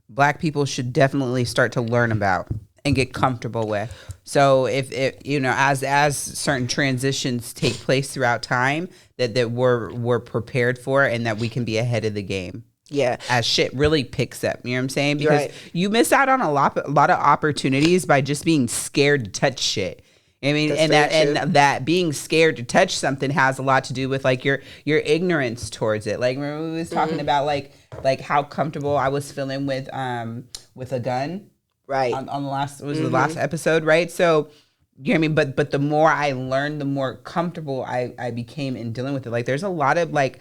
Speaker 2: Black people should definitely start to learn about and get comfortable with. So if you know, as certain transitions take place throughout time, that we're prepared for and that we can be ahead of the game.
Speaker 1: Yeah.
Speaker 2: As shit really picks up. You know what I'm saying? Because you miss out on a lot of opportunities by just being scared to touch shit. I mean, that being scared to touch something has a lot to do with like your ignorance towards it. Like, remember we was talking about like how comfortable I was feeling with a gun,
Speaker 1: right?
Speaker 2: On the last the last episode, right? So you know what I mean. But the more I learned, the more comfortable I became in dealing with it. Like, there's a lot of like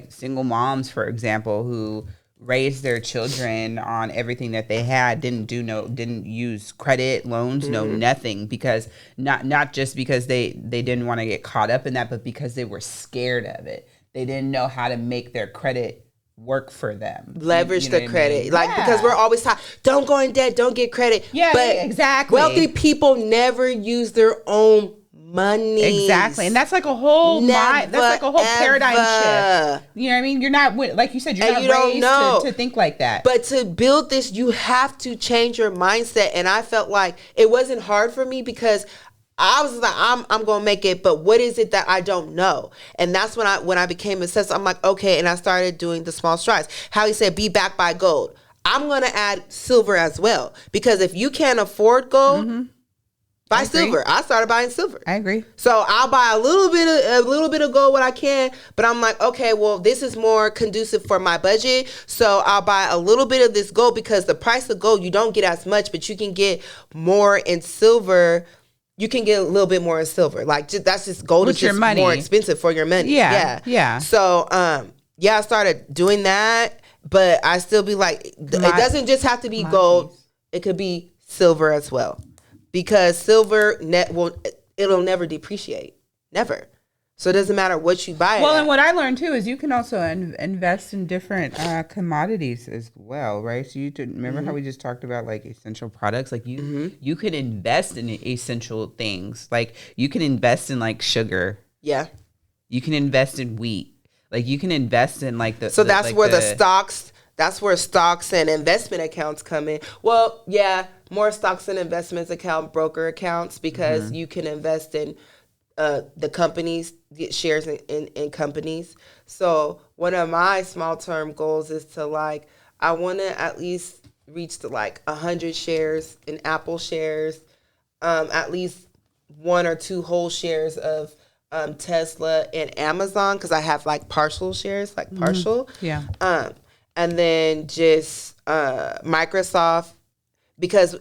Speaker 2: single moms, for example, who raised their children on everything that they had, didn't use credit, loans, no nothing, because not just because they didn't want to get caught up in that, but because they were scared of it. They didn't know how to make their credit work for them.
Speaker 1: Leverage the credit. Because we're always taught, don't go in debt, don't get credit.
Speaker 2: Yeah, but exactly.
Speaker 1: Wealthy people never use their own money.
Speaker 2: Exactly. And that's like a whole paradigm shift. You know what I mean? You're not, like you said, you're not raised to think like that.
Speaker 1: But to build this, you have to change your mindset. And I felt like it wasn't hard for me because I was like, I'm going to make it, but what is it that I don't know? And that's when I became obsessed. I'm like, okay. And I started doing the small strides. How he said, be backed by gold. I'm going to add silver as well. Because if you can't afford gold, buy silver. I started buying silver.
Speaker 2: I agree.
Speaker 1: So I'll buy a little bit of gold when I can, but I'm like, okay, well, this is more conducive for my budget. So I'll buy a little bit of this gold because the price of gold, you don't get as much, but you can get more in silver. You can get a little bit more in silver. Like, that's just gold is just more expensive for your money.
Speaker 2: Yeah.
Speaker 1: So, I started doing that, but I still be like, it doesn't just have to be gold. It could be silver as well. Because silver it'll never depreciate, never. So it doesn't matter what you buy.
Speaker 2: Well, and what I learned too is you can also invest in different commodities as well, right? So you remember how we just talked about like essential products, like you could invest in essential things, like you can invest in like sugar.
Speaker 1: Yeah,
Speaker 2: you can invest in wheat, like you can invest in like the.
Speaker 1: So that's where the stocks. That's where stocks and investment accounts come in. Well, yeah, more stocks and investments account, broker accounts, because you can invest in the companies, get shares in companies. So one of my small term goals is to I want to at least reach to 100 shares in Apple shares, at least 1 or 2 whole shares of Tesla and Amazon, because I have partial shares, partial.
Speaker 2: Yeah.
Speaker 1: And then just Microsoft, because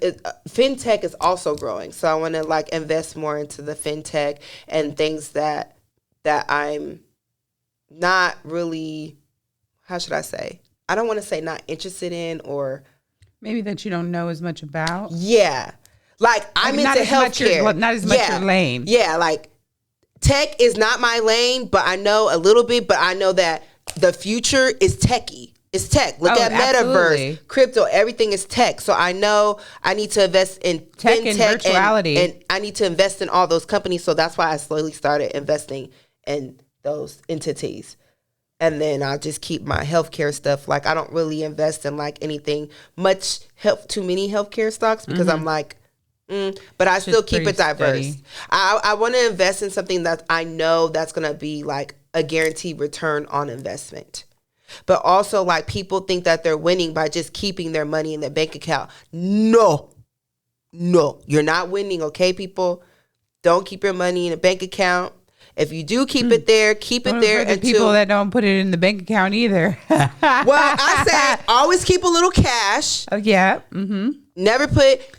Speaker 1: fintech is also growing. So I want to invest more into the fintech and things that I'm not really, how should I say? I don't want to say not interested in, or
Speaker 2: maybe that you don't know as much about.
Speaker 1: Yeah. Like I'm into healthcare.
Speaker 2: Not as much your lane.
Speaker 1: Yeah, like tech is not my lane, but I know a little bit. But I know that the future is techie. It's tech. Look at metaverse, crypto. Everything is tech. So I know I need to invest in
Speaker 2: tech and virtuality,
Speaker 1: and I need to invest in all those companies. So that's why I slowly started investing in those entities. And then I'll just keep my healthcare stuff. Like I don't really invest in like anything too many healthcare stocks because I'm like, but I still keep it diverse. Steady. I want to invest in something that I know that's going to be like a guaranteed return on investment. But also like people think that they're winning by just keeping their money in their bank account. No, you're not winning. Okay, people, don't keep your money in a bank account. If you do keep it there, keep it there.
Speaker 2: And people that don't put it in the bank account either.
Speaker 1: Well, I said always keep a little cash.
Speaker 2: Oh yeah.
Speaker 1: Never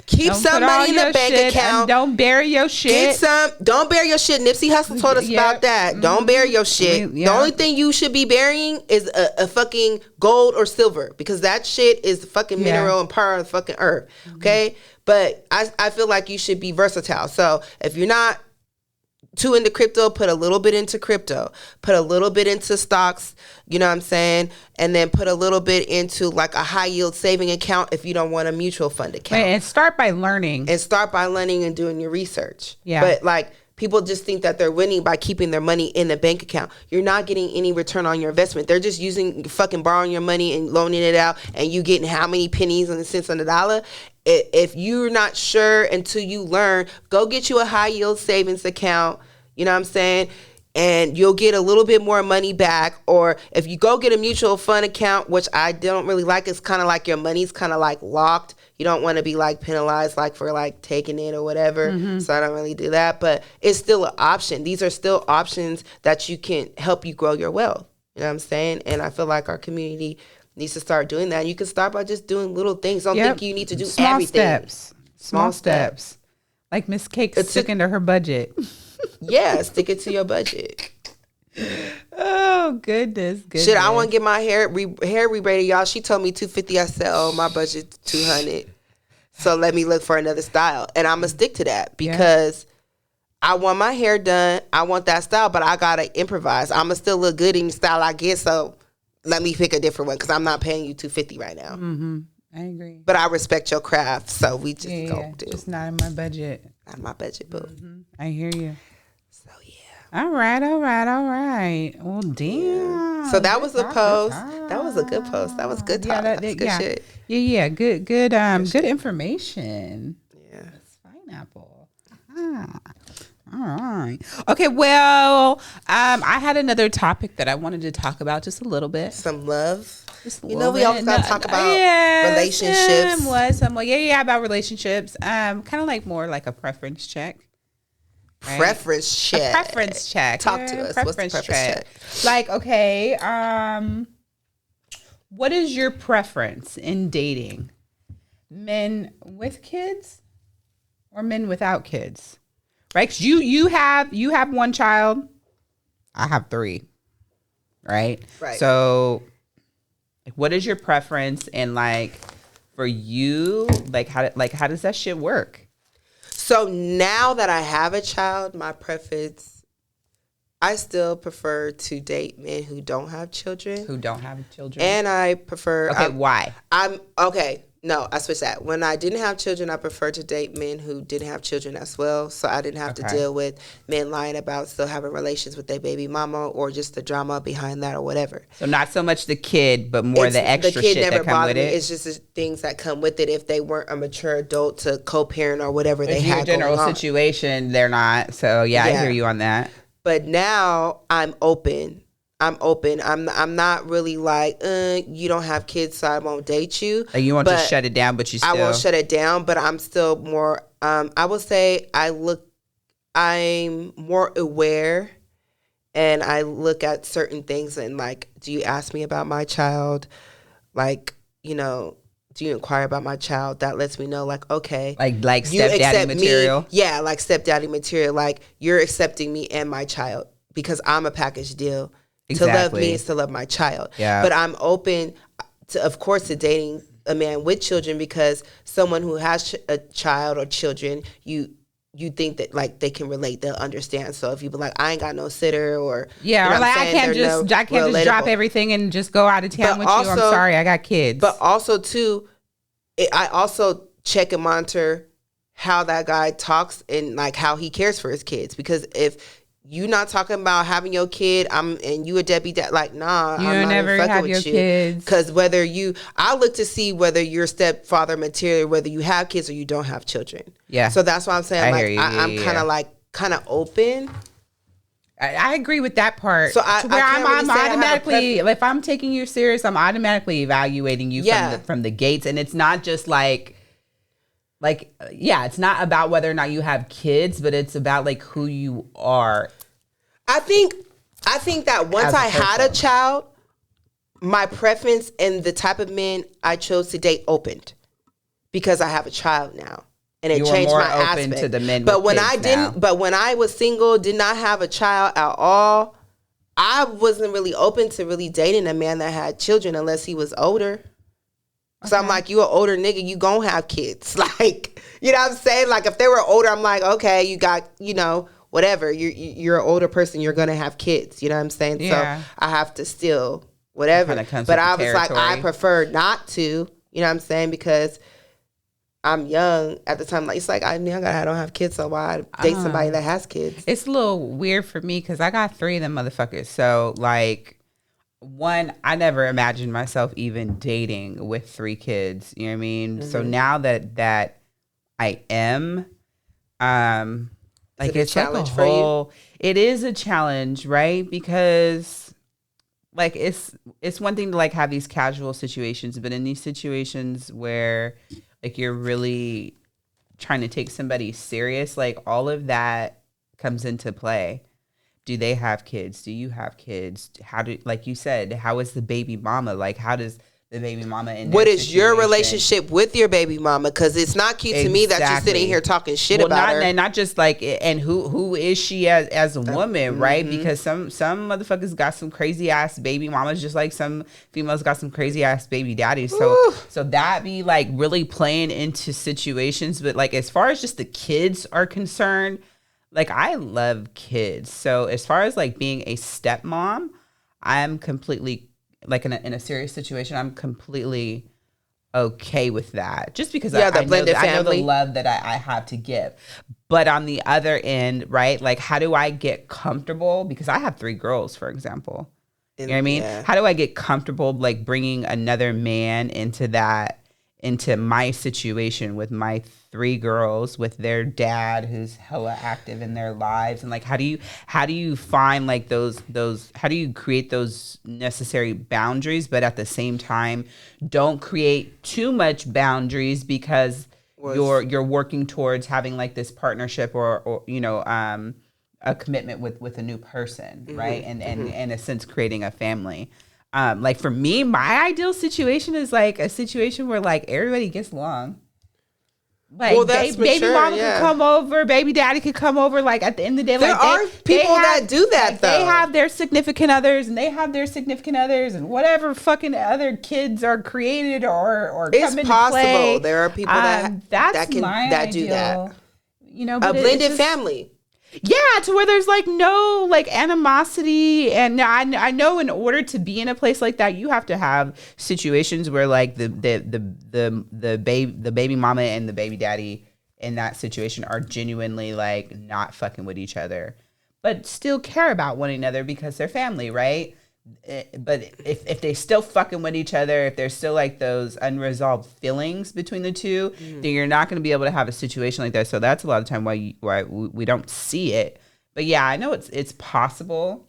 Speaker 1: keep some money in the bank account.
Speaker 2: Don't bury your shit.
Speaker 1: Don't bury your shit. Nipsey Hussle told us about that. Don't bury your shit. The only thing you should be burying is a fucking gold or silver because that shit is the fucking mineral and part of the fucking earth. Okay? But I feel like you should be versatile. So if you're not too into crypto, put a little bit into crypto, put a little bit into stocks, you know what I'm saying? And then put a little bit into like a high yield saving account if you don't want a mutual fund account.
Speaker 2: And start by learning.
Speaker 1: And doing your research.
Speaker 2: Yeah.
Speaker 1: But like people just think that they're winning by keeping their money in the bank account. You're not getting any return on your investment. They're just borrowing your money and loaning it out and you getting how many pennies and cents on the dollar. If you're not sure until you learn, go get you a high yield savings account, you know what I'm saying? And you'll get a little bit more money back. Or if you go get a mutual fund account, which I don't really like, it's kind of like your money's kind of like locked. You don't want to be like penalized like for like taking it or whatever. So I don't really do that. But it's still an option. These are still options that you can help you grow your wealth. You know what I'm saying? And I feel like our community needs to start doing that. You can start by just doing little things. Don't think you need to do everything.
Speaker 2: Small steps. Like Miss Cake sticking to her budget.
Speaker 1: Yeah, stick it to your budget.
Speaker 2: Oh, goodness.
Speaker 1: Shit, I want to get my hair rebraided, y'all. She told me $250. I said, oh, my budget $200. So let me look for another style. And I'm going to stick to that because I want my hair done. I want that style, but I got to improvise. I'm going to still look good in the style I get, so let me pick a different one because I'm not paying you $250 right now.
Speaker 2: I agree.
Speaker 1: But I respect your craft, so we just go do.
Speaker 2: Just not in my budget.
Speaker 1: Not in my budget, boo.
Speaker 2: I hear you.
Speaker 1: So yeah.
Speaker 2: All right. Well, damn.
Speaker 1: So that was a post. That was a good post. That was good talk. That's good shit.
Speaker 2: Yeah. Good information.
Speaker 1: Yeah.
Speaker 2: It's Fineapple. All right. Okay. Well, I had another topic that I wanted to talk about just a little bit.
Speaker 1: Some love. We always gotta talk about relationships.
Speaker 2: About relationships. Kind of like more like a preference check. Right?
Speaker 1: Preference check.
Speaker 2: A preference check.
Speaker 1: Talk to us. What's the preference check?
Speaker 2: Like, okay, what is your preference in dating? Men with kids or men without kids? Right? 'Cause you have one child. I have 3. Right?
Speaker 1: Right.
Speaker 2: So what is your preference, and like for you, how does that shit work?
Speaker 1: So now that I have a child, my preference, I still prefer to date men who don't have children. And I prefer.
Speaker 2: Okay, why?
Speaker 1: No, I switched that. When I didn't have children, I preferred to date men who didn't have children as well. So I didn't have to deal with men lying about still having relations with their baby mama or just the drama behind that or whatever.
Speaker 2: So not so much the kid, but more the extra shit that come with it.
Speaker 1: It's just the things that come with it if they weren't a mature adult to co-parent or whatever they had going on.
Speaker 2: General situation, they're not. So yeah, I hear you on that.
Speaker 1: But now I'm open. I'm not really like, you don't have kids, so I won't date you.
Speaker 2: Like you won't just shut it down, but you still.
Speaker 1: I won't shut it down, but I'm still more, I would say I'm more aware and I look at certain things and like, do you ask me about my child? Like, you know, do you inquire about my child? That lets me know, like, okay.
Speaker 2: Like stepdaddy material?
Speaker 1: Yeah, like stepdaddy material. Like, you're accepting me and my child because I'm a package deal. Exactly. To love me is to love my child.
Speaker 2: Yeah.
Speaker 1: But I'm open, of course, to dating a man with children, because someone who has a child or children, you think that like they can relate, they'll understand. So if you be like, I ain't got no sitter, or
Speaker 2: yeah, or like I can't just drop everything and just go out of town with you. I'm sorry, I got kids.
Speaker 1: But also too, I also check and monitor how that guy talks and like how he cares for his kids. Because if you not talking about having your kid, and you a deadbeat dad, like, nah,
Speaker 2: you
Speaker 1: I'm not
Speaker 2: never
Speaker 1: fucking
Speaker 2: have
Speaker 1: with
Speaker 2: your
Speaker 1: you.
Speaker 2: kids.
Speaker 1: Because I look to see whether you're stepfather material, whether you have kids or you don't have children.
Speaker 2: Yeah.
Speaker 1: So that's why I'm saying, I'm kind of open.
Speaker 2: I agree with that part.
Speaker 1: So I'm
Speaker 2: automatically, if I'm taking you serious, I'm automatically evaluating you from the gates, and it's not just like it's not about whether or not you have kids, but it's about like who you are.
Speaker 1: I think that once I had a child, my preference and the type of men I chose to date opened, because I have a child now, and it changed my aspect.
Speaker 2: To the men,
Speaker 1: but when I was single, did not have a child at all, I wasn't really open to really dating a man that had children unless he was older. So I'm like, you an older nigga, you gonna have kids. Like, you know what I'm saying? Like, if they were older, I'm like, okay, you got, whatever. You're an older person, you're gonna have kids. You know what I'm saying?
Speaker 2: Yeah.
Speaker 1: So I have to still whatever. But I was like, I prefer not to. You know what I'm saying? Because I'm young at the time. Like, it's like, I don't have kids, so why date somebody that has kids?
Speaker 2: It's a little weird for me because I got 3 of them motherfuckers. So like, one, I never imagined myself even dating with 3 kids. You know what I mean? Mm-hmm. So now that I am, like, it's like a whole, it is a challenge, right? Because like, it's one thing to like have these casual situations, but in these situations where like you're really trying to take somebody serious, like all of that comes into play. Do they have kids? Do you have kids? Like you said, how is the baby mama? Like, how does the baby mama in
Speaker 1: what is your relationship with your baby mama? Because it's not cute to me that you're sitting here talking shit about her.
Speaker 2: And not just like, and who is she as a woman, right? Because some motherfuckers got some crazy ass baby mamas, just like some females got some crazy ass baby daddies. So that be like really playing into situations. But like, as far as just the kids are concerned, like, I love kids. So as far as like being a stepmom, I'm completely, like, in a serious situation, I'm completely okay with that. Just because I know the love that I have to give. But on the other end, right, like, how do I get comfortable? Because I have 3 girls, for example. You know what I mean? Yeah. How do I get comfortable, like, bringing another man into my situation with my 3 girls, with their dad who's hella active in their lives? And like, how do you find like those how do you create those necessary boundaries, but at the same time don't create too much boundaries, because you're working towards having like this partnership or a commitment with a new person, right? And in a sense creating a family. Like, for me, my ideal situation is like a situation where like everybody gets along. Like, baby mama could come over, baby daddy could come over. Like, at the end of the day,
Speaker 1: there are people that do that,
Speaker 2: like,
Speaker 1: though.
Speaker 2: They have their significant others, and they have their significant others, and whatever fucking other kids are created or come into play.
Speaker 1: There are people that do that.
Speaker 2: You know,
Speaker 1: a blended family.
Speaker 2: Yeah, to where there's like no like animosity. And I know in order to be in a place like that, you have to have situations where like the baby mama and the baby daddy in that situation are genuinely like not fucking with each other, but still care about one another because they're family, right? But if they still fucking with each other, if there's still like those unresolved feelings between the two, then you're not going to be able to have a situation like that. So that's a lot of time why we don't see it. But yeah, I know it's possible.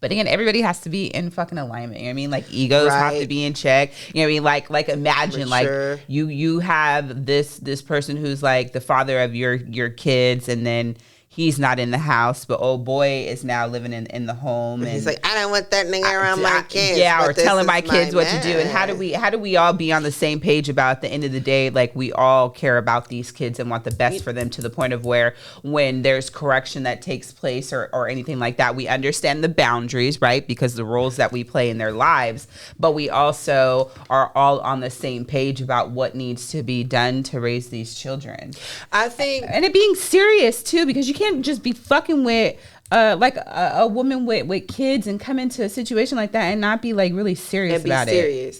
Speaker 2: But again, everybody has to be in fucking alignment. You know what I mean? Like, egos have to be in check. You know what I mean? Like imagine like you have this person who's like the father of your kids, and then he's not in the house, but old boy is now living in the home. And
Speaker 1: he's like, I don't want that nigga around my kids.
Speaker 2: Yeah, or telling my kids what to do. And how do we all be on the same page about, at the end of the day, like, we all care about these kids and want the best for them, to the point of where when there's correction that takes place or anything like that, we understand the boundaries, right? Because the roles that we play in their lives, but we also are all on the same page about what needs to be done to raise these children.
Speaker 1: I think,
Speaker 2: and it being serious too, because you can't just be fucking with like a woman with kids and come into a situation like that and not be like really serious about it.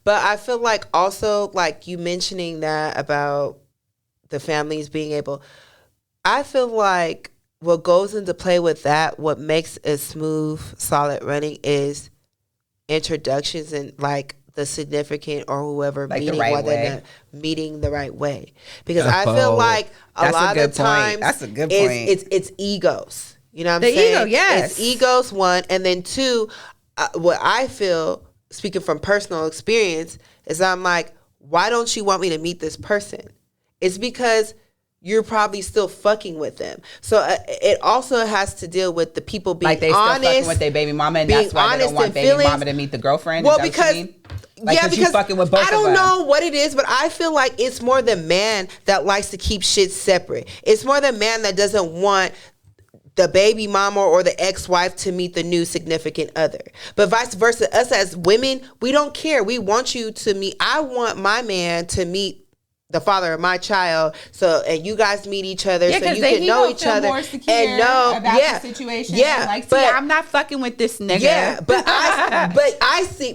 Speaker 1: But I feel like also, like you mentioning that about the families being able, I feel like what goes into play with that, what makes a smooth, solid running, is introductions and like the significant or whoever
Speaker 2: like
Speaker 1: meeting,
Speaker 2: the right
Speaker 1: whether
Speaker 2: way.
Speaker 1: not meeting the right way. Because I feel like a lot of times
Speaker 2: that's a good point.
Speaker 1: It's egos. You know what I'm saying?
Speaker 2: The ego, yes.
Speaker 1: It's egos, one. And then two, what I feel, speaking from personal experience, is I'm like, why don't you want me to meet this person? It's because you're probably still fucking with them. So it also has to deal with the people being honest.
Speaker 2: Like they still fucking with their baby mama, and that's why they don't want baby mama to meet the girlfriend?
Speaker 1: Well, because...
Speaker 2: Like,
Speaker 1: yeah, because
Speaker 2: fucking with both
Speaker 1: I don't
Speaker 2: of them.
Speaker 1: know what it is, but I feel like it's more the man that likes to keep shit separate. It's more the man that doesn't want the baby mama or the ex-wife to meet the new significant other. But vice versa, us as women, we don't care. We want you to meet. I want my man to meet the father of my child, and you guys meet each other, so you can know each other and know
Speaker 2: about the situation.
Speaker 1: Yeah,
Speaker 2: like, see, I'm not fucking with this nigga.
Speaker 1: Yeah,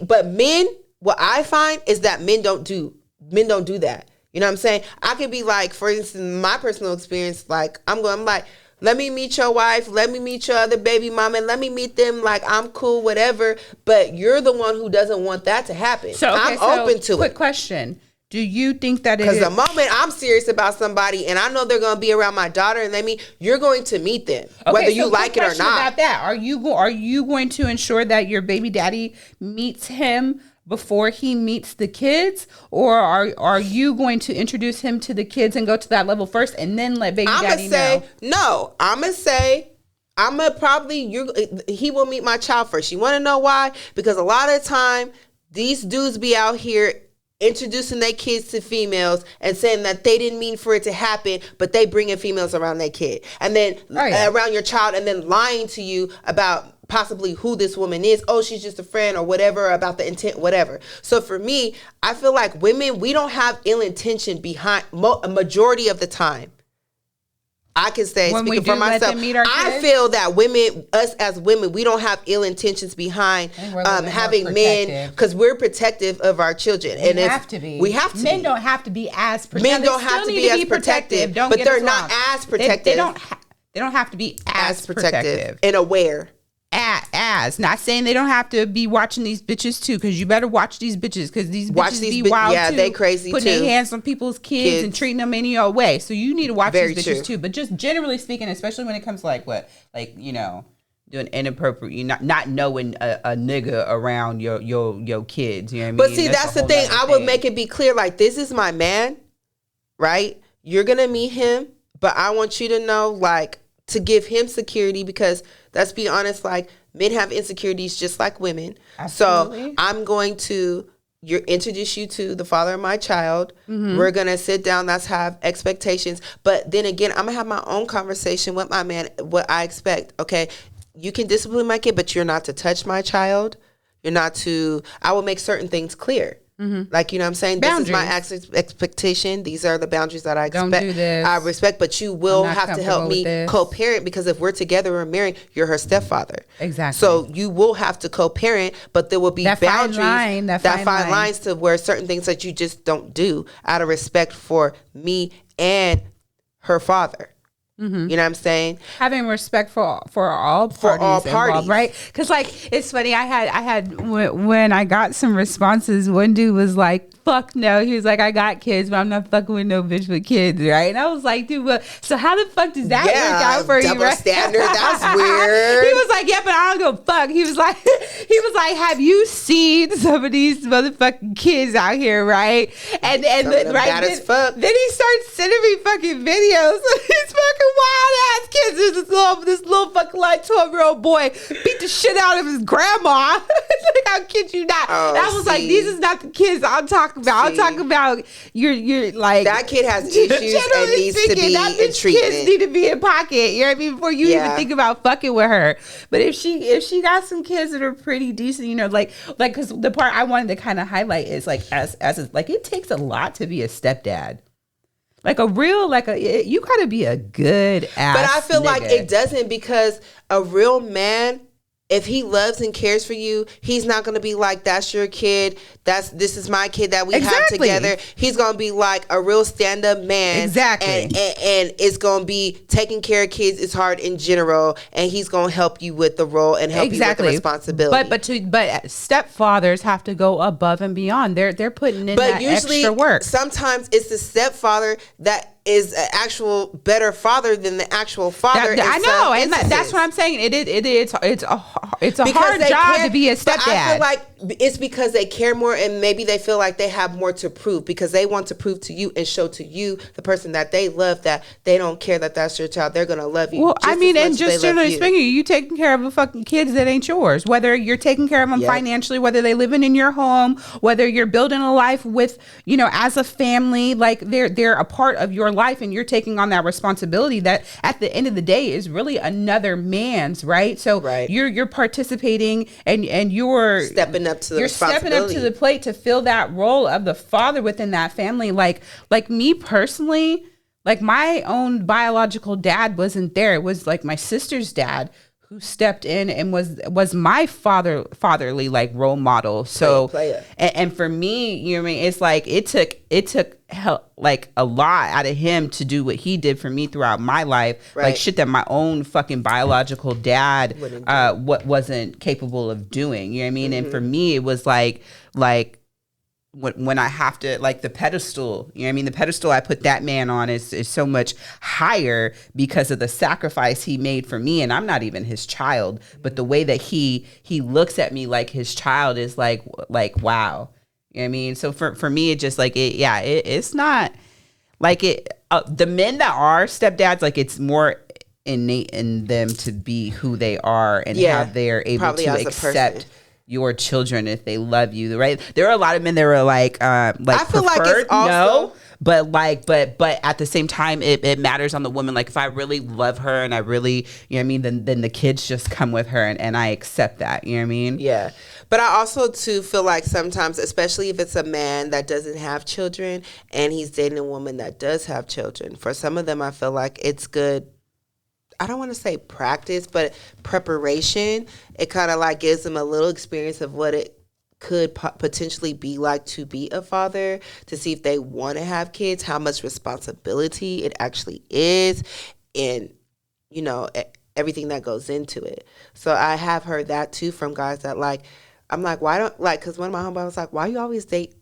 Speaker 1: but men, what I find is that men don't do that. You know what I'm saying? I could be like, for instance, my personal experience, like I'm like, let me meet your wife, let me meet your other baby mama, and let me meet them, like I'm cool, whatever. But you're the one who doesn't want that to happen. So I'm open to it.
Speaker 2: Quick question. Do you think that
Speaker 1: because the moment I'm serious about somebody and I know they're going to be around my daughter and you're going to meet them, whether you like it or not.
Speaker 2: About that, are you going to ensure that your baby daddy meets him before he meets the kids, or are you going to introduce him to the kids and go to that level first and then let baby daddy know?
Speaker 1: No, I'm gonna say he will meet my child first. You want to know why? Because a lot of the time these dudes be out here introducing their kids to females and saying that they didn't mean for it to happen, but they bringing females around their kid and then around your child, and then lying to you about possibly who this woman is. Oh, she's just a friend or whatever, about the intent, whatever. So for me, I feel like women, we don't have ill intention behind a majority of the time. I can say, speaking for myself, I feel that us as women, we don't have ill intentions behind having men, because we're protective of our children. We have to be.
Speaker 2: Men don't have to be as protective.
Speaker 1: Men don't have to be as protective, but they're not as protective.
Speaker 2: They don't have to be as protective
Speaker 1: and aware.
Speaker 2: Not saying they don't have to be watching these bitches too, because you better watch these bitches, because these bitches be wild too.
Speaker 1: They crazy
Speaker 2: putting their hands on people's kids and treating them any old way. So you need to watch these bitches too. But just generally speaking, especially when it comes to doing inappropriate, you not knowing a nigga around your kids. You know what I mean?
Speaker 1: But see, that's the thing. I would make it be clear, like, this is my man, right? You're gonna meet him, but I want you to know, like, to give him security, because let's be honest, like, men have insecurities just like women. Absolutely. So I'm going to introduce you to the father of my child. Mm-hmm. We're going to sit down. Let's have expectations. But then again, I'm going to have my own conversation with my man, what I expect. Okay, you can discipline my kid, but you're not to touch my child. I will make certain things clear. Mm-hmm. Like, you know what I'm saying? Boundaries. This is my expectation. These are the boundaries that I expect.
Speaker 2: Don't do this.
Speaker 1: I respect, but you will have to help me co-parent, because if we're together or married, you're her stepfather.
Speaker 2: Exactly.
Speaker 1: So you will have to co-parent, but there will be boundaries, that fine lines to where certain things that you just don't do out of respect for me and her father. Mm-hmm. You know what I'm saying?
Speaker 2: Having respect for all parties involved, right? Because, like, it's funny. I had when I got some responses. One dude was like, "Fuck no." He was like, "I got kids, but I'm not fucking with no bitch with kids," right? And I was like, "Dude, but so how the fuck does that work out for you?"
Speaker 1: Double standard. That's weird.
Speaker 2: He was like, "Yeah, but I don't go fuck." He was like, "Have you seen some of these motherfucking kids out here, right?" And right,
Speaker 1: as fuck.
Speaker 2: Then he starts sending me fucking videos. He's fucking wild ass kids. There's this little fucking like 12-year-old boy beat the shit out of his grandma. Like, I kid you not. I was like, these is not the kids I'm talking about. I'm talking about you're like,
Speaker 1: that kid has issues and needs to be in treatment.
Speaker 2: Kids need to be in pocket. You know what I mean? Before you even think about fucking with her. But if she got some kids that are pretty decent, you know, like because the part I wanted to kind of highlight is like as like it takes a lot to be a stepdad. Like a real, you gotta be a good ass.
Speaker 1: But I feel
Speaker 2: nigga.
Speaker 1: like it doesn't, because a real man, if he loves and cares for you, he's not gonna be like, that's your kid, this is my kid that we have together. He's gonna be like a real stand-up man.
Speaker 2: Exactly.
Speaker 1: And it's gonna be taking care of kids is hard in general, and he's gonna help you with the role and help you with the responsibility.
Speaker 2: But stepfathers have to go above and beyond. They're putting in that extra work.
Speaker 1: Sometimes it's the stepfather that is an actual better father than the actual father.
Speaker 2: I know, and that's what I'm saying. It's a hard job to be a stepdad.
Speaker 1: But I feel like it's because they care more, and maybe they feel like they have more to prove, because they want to prove to you and show to you, the person that they love, that they don't care that that's your child. They're gonna love you.
Speaker 2: Well, I mean, and just generally speaking, you taking care of a fucking kids that ain't yours. Whether you're taking care of them financially, whether they living in your home, whether you're building a life with, you know, as a family, like they're a part of your life, and you're taking on that responsibility that at the end of the day is really another man's, right? So you're participating and you're
Speaker 1: stepping up to the
Speaker 2: plate to fill that role of the father within that family. Like me personally, like my own biological dad wasn't there. It was like my sister's dad who stepped in and was my fatherly like role model. So and for me, you know what I mean, it's like it took help, like a lot out of him to do what he did for me throughout my life, like shit that my own fucking biological dad wasn't capable of doing, you know what I mean? And for me it was like when I have to, like, the pedestal, you know what I mean? The pedestal I put that man on is so much higher because of the sacrifice he made for me. And I'm not even his child, but the way that he looks at me like his child is like, wow. You know what I mean? So for me, it just like, it's not like it, the men that are stepdads, like it's more innate in them to be who they are and how they're able to accept your children if they love you, right? There are a lot of men that are like I feel like it's also but at the same time it matters on the woman. Like if I really love her and I really, you know what I mean, then the kids just come with her and I accept that, you know what I mean?
Speaker 1: Yeah. But I also too feel like sometimes, especially if it's a man that doesn't have children and he's dating a woman that does have children, for some of them I feel like it's good, I don't want to say practice, but preparation. It kind of like gives them a little experience of what it could potentially be like to be a father, to see if they want to have kids, how much responsibility it actually is, and, you know, everything that goes into it. So I have heard that too from guys that like, I'm like, why don't, like, because one of my homeboys was like, why you always date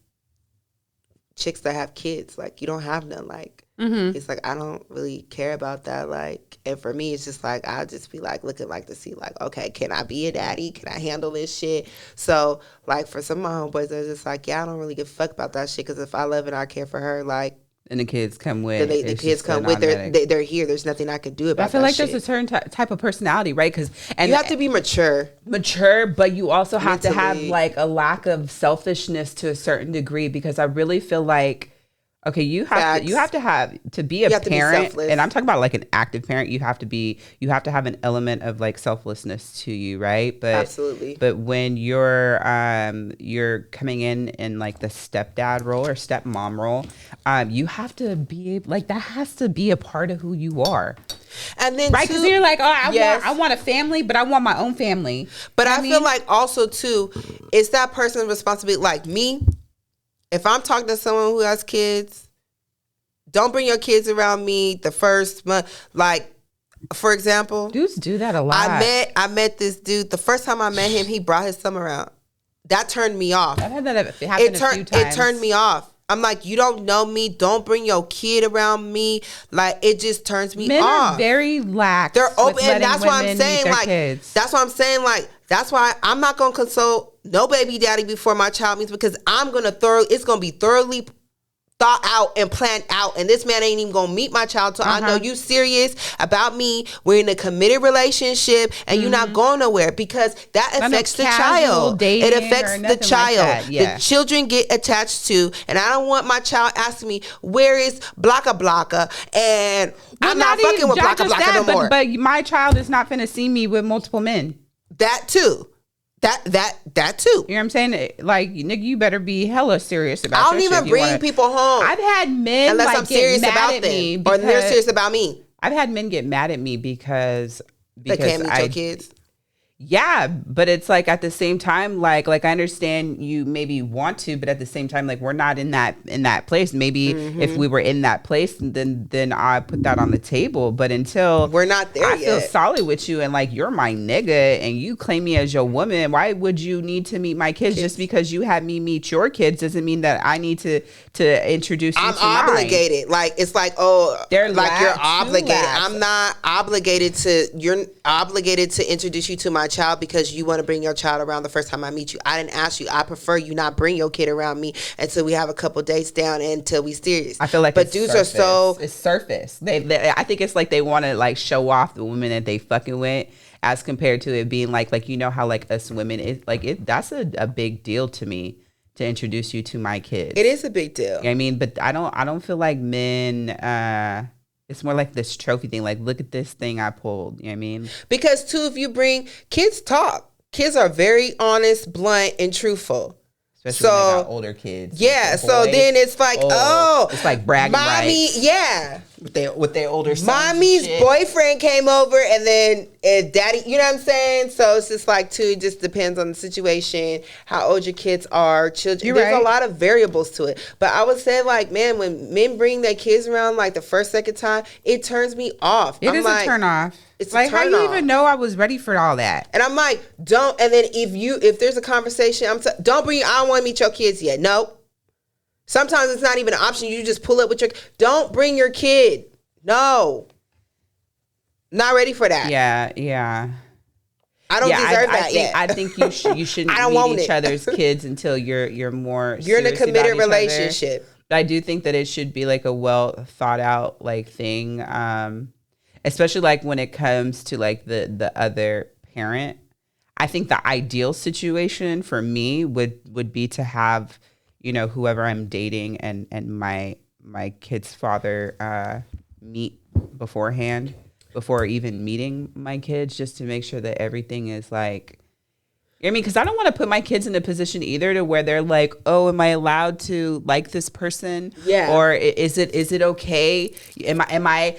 Speaker 1: chicks that have kids? Like, you don't have none. Like, it's like, I don't really care about that. Like, and for me, it's just like, I'll just be like looking like to see like, okay, can I be a daddy? Can I handle this shit? So like for some of my homeboys, they're just like, yeah, I don't really give a fuck about that shit, because if I love and I care for her, like,
Speaker 2: and the kids come with.
Speaker 1: The kids come with. They're here. There's nothing I can do about it.
Speaker 2: I feel like there's a certain type of personality, right? And
Speaker 1: you have to be mature,
Speaker 2: but you also have to have like a lack of selfishness to a certain degree, because I really feel like, okay, you have to be a parent, and I'm talking about like an active parent. You have to have an element of like selflessness to you, right? But
Speaker 1: absolutely.
Speaker 2: But when you're coming in like the stepdad role or stepmom role, you have to be like, that has to be a part of who you are.
Speaker 1: And then,
Speaker 2: right, because you're like, oh, I want a family, but I want my own family.
Speaker 1: But I feel like also too, it's that person's responsibility. Like me, if I'm talking to someone who has kids, don't bring your kids around me the first month. Like, for example,
Speaker 2: dudes do that a lot.
Speaker 1: I met this dude. The first time I met him, he brought his son around. That turned me off.
Speaker 2: I've had that happen a few times.
Speaker 1: It turned me off. I'm like, you don't know me. Don't bring your kid around me. Like, it just turns me off.
Speaker 2: Men are very lax.
Speaker 1: They're open, and that's why I'm saying, like, kids. That's why I'm saying, like, that's why I'm not gonna consult no baby daddy before my child meets, because I'm gonna it's gonna be thought out and planned out, and this man ain't even gonna meet my child till I know you serious about me. We're in a committed relationship, and you're not going nowhere, because that affects the child. It affects the child. The children get attached to, and I don't want my child asking me, where is blocka blocka, and I'm not fucking with blocka blocka no more.
Speaker 2: But my child is not finna see me with multiple men.
Speaker 1: That too. That too.
Speaker 2: You know what I'm saying? Like, nigga, you better be hella serious about it.
Speaker 1: I don't even bring people home.
Speaker 2: I've had men
Speaker 1: unless I'm serious about them, or they're serious about me.
Speaker 2: I've had men get mad at me because
Speaker 1: they can't meet your kids.
Speaker 2: Yeah, but it's like at the same time, like I understand you maybe want to, but at the same time, like, we're not in that place. Maybe if we were in that place, then I put that on the table. But until
Speaker 1: we're not there
Speaker 2: yet, I feel solid with you, and like, you're my nigga, and you claim me as your woman. Why would you need to meet my kids? Just because you had me meet your kids doesn't mean that I need to introduce you to mine.
Speaker 1: I'm obligated. Like, it's like, oh, they're like, you're obligated. I'm not obligated to. You're obligated to introduce you to my child because you want to bring your child around the first time I meet you. I didn't ask you. I prefer you not bring your kid around me until we have a couple dates down and until we serious.
Speaker 2: I feel like,
Speaker 1: but dudes surface. Are so
Speaker 2: it's surface. They I think it's like they want to like show off the women that they fucking with, as compared to it being like you know how like us women, it like it that's a big deal to me to introduce you to my kids.
Speaker 1: It is a big deal.
Speaker 2: You know what I mean, but I don't feel like men. It's more like this trophy thing. Like, look at this thing I pulled. You know what I mean?
Speaker 1: Because, too, if you bring... Kids talk. Kids are very honest, blunt, and truthful.
Speaker 2: Especially when they got older kids.
Speaker 1: Yeah, so then it's like,
Speaker 2: it's like bragging rights.
Speaker 1: Yeah.
Speaker 2: With their older sons.
Speaker 1: Mommy's boyfriend came over, and then daddy, you know what I'm saying? So it's just like, too, it just depends on the situation, how old your kids are, children. There's a lot of variables to it. But I would say, like, man, when men bring their kids around, like, the first, second time, it turns me off.
Speaker 2: It is like, a turn off. It's like, how you even know I was ready for all that?
Speaker 1: And I'm like, don't. And then if there's a conversation, don't bring. I don't want to meet your kids yet. Nope. Sometimes it's not even an option. You just pull up with don't bring your kid. No. Not ready for that.
Speaker 2: Yeah.
Speaker 1: I don't deserve that yet.
Speaker 2: I think you shouldn't meet each other's kids until you're more.
Speaker 1: You're in a committed relationship.
Speaker 2: But I do think that it should be like a well thought out like thing. Especially like when it comes to like the other parent. I think the ideal situation for me would be to have, you know, whoever I'm dating and my kid's father meet beforehand, before even meeting my kids, just to make sure that everything is like, I mean, because I don't want to put my kids in a position either to where they're like, oh, am I allowed to like this person? Yeah. Or is it okay? Am I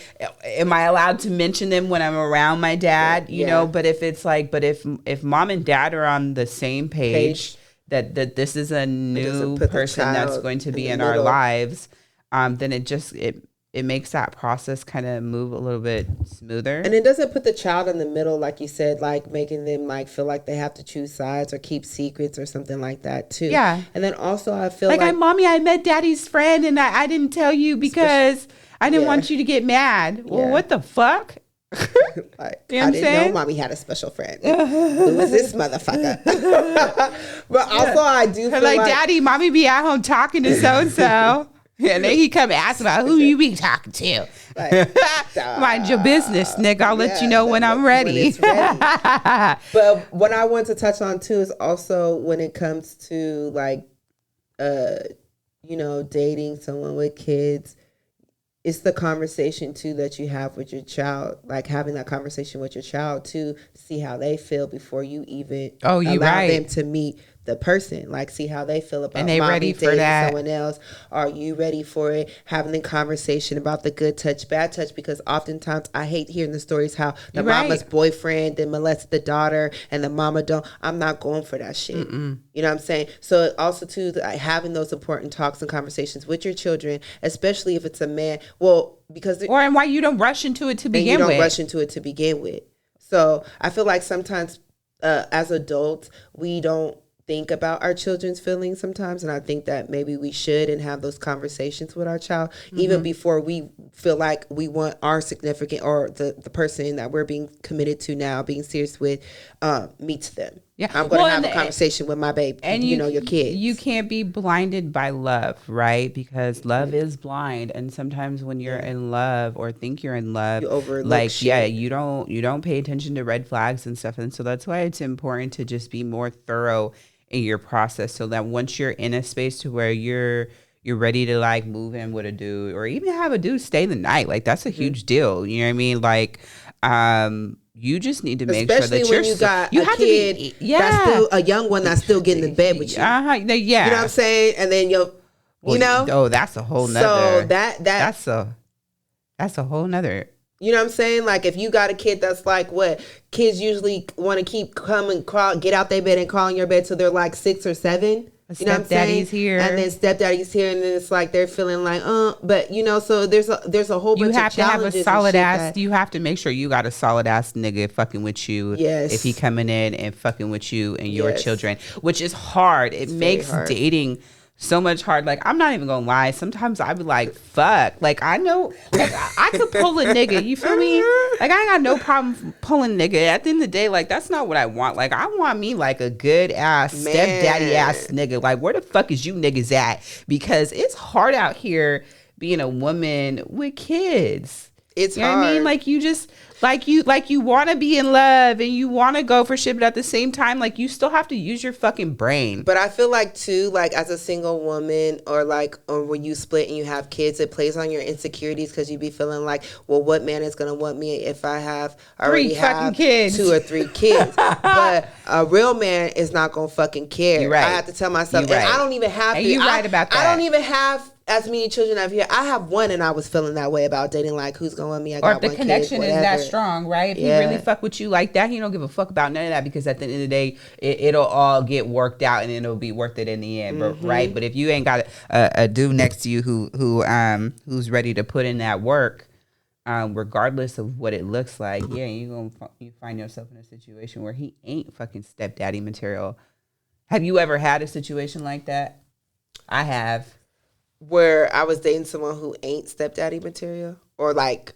Speaker 2: allowed to mention them when I'm around my dad? You know, but if it's like, if mom and dad are on the same page. That this is a new person that's going to be in our lives, then it makes that process kind of move a little bit smoother.
Speaker 1: And it doesn't put the child in the middle, like you said, like making them like feel like they have to choose sides or keep secrets or something like that too. Yeah. And then also I feel like
Speaker 2: Mommy, I met daddy's friend and I didn't tell you because I didn't want you to get mad. Well, what the fuck?
Speaker 1: Like, you know I didn't know mommy had a special friend. Who is this motherfucker? But also I do feel
Speaker 2: like daddy, mommy be at home talking to so and so, and then he come ask about who you be talking to. Like, mind your business, nigga. I'll let you know when I'm ready.
Speaker 1: But what I want to touch on too is also when it comes to like you know, dating someone with kids. It's the conversation too that you have with your child, like having that conversation with your child to see how they feel before you even allow them to meet the person, like see how they feel about mommy dating someone else. Are you ready for it? Having the conversation about the good touch, bad touch, because oftentimes I hate hearing the stories how the mama's boyfriend then molested the daughter and the mama don't. I'm not going for that shit. You know what I'm saying? So also too, having those important talks and conversations with your children, especially if it's a man. Well, because
Speaker 2: and why you don't rush into it to begin with.
Speaker 1: So I feel like sometimes as adults we don't think about our children's feelings sometimes, and I think that maybe we should and have those conversations with our child even before we feel like we want our significant or the person that we're being committed to now, being serious with, meets them.
Speaker 2: Yeah.
Speaker 1: I'm going to have a conversation with my babe, and your kids.
Speaker 2: You can't be blinded by love, right? Because love is blind. And sometimes when you're in love or think you're in love,
Speaker 1: you overlook shit.
Speaker 2: you don't pay attention to red flags and stuff. And so that's why it's important to just be more thorough in your process, so that once you're in a space to where you're ready to like move in with a dude, or even have a dude stay the night, like that's a huge deal. You know what I mean? Like, you just need to make sure that
Speaker 1: you have kid, to be, that's still a young one that's still getting in bed with you.
Speaker 2: Yeah.
Speaker 1: You know what I'm saying? And then
Speaker 2: that's a whole nother.
Speaker 1: So that's
Speaker 2: a whole nother.
Speaker 1: You know what I'm saying? Like if you got a kid that's like what kids usually want to keep get out their bed and crawl in your bed till they're like 6 or 7. You know what I'm saying?
Speaker 2: Stepdaddy's here,
Speaker 1: and then stepdaddy's here, and then it's like they're feeling like, but so there's a whole bunch of challenges. You have to have a solid ass.
Speaker 2: You have to make sure you got a solid ass nigga fucking with you.
Speaker 1: Yes.
Speaker 2: If he coming in and fucking with you and your children, which is hard. It makes dating so much hard. Like, I'm not even gonna lie. Sometimes I be like, fuck. Like, I know, like, I could pull a nigga. You feel me? Like, I ain't got no problem pulling a nigga. At the end of the day, like, that's not what I want. Like, I want me like a good ass stepdaddy ass nigga. Like, where the fuck is you niggas at? Because it's hard out here being a woman with kids.
Speaker 1: It's
Speaker 2: you know
Speaker 1: hard.
Speaker 2: What I mean? Like, you just like you want to be in love and you want to go for shit, but at the same time, like, you still have to use your fucking brain.
Speaker 1: But I feel like too, like as a single woman, or when you split and you have kids, it plays on your insecurities, because you be feeling like, well, what man is gonna want me if I already have 2 or 3 kids? But a real man is not gonna fucking care.
Speaker 2: You're right.
Speaker 1: I have to tell myself,
Speaker 2: Right.
Speaker 1: and I don't even have
Speaker 2: and
Speaker 1: to.
Speaker 2: You're right about that.
Speaker 1: I don't even have as many children I've here. I have one, and I was feeling that way about dating. Like, who's going with me? I got
Speaker 2: or if the connection is that strong, right? If he really fuck with you like that, he don't give a fuck about none of that, because at the end of the day, it'll all get worked out and it'll be worth it in the end, right? But if you ain't got a dude next to you who's ready to put in that work, regardless of what it looks like, you find yourself in a situation where he ain't fucking stepdaddy material. Have you ever had a situation like that? I have.
Speaker 1: Where I was dating someone who ain't stepdaddy material, or like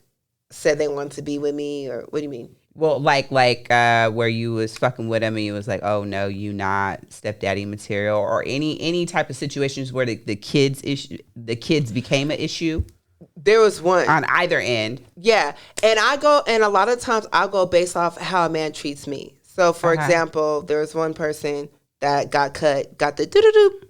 Speaker 1: said they want to be with me, or what do you mean?
Speaker 2: Well, like where you was fucking with him and you was like, oh no, you not stepdaddy material, or any type of situations where the kids became an issue.
Speaker 1: There was one
Speaker 2: on either end.
Speaker 1: Yeah, and a lot of times I'll go based off how a man treats me. So for example, there was one person that got the doo-doo-doo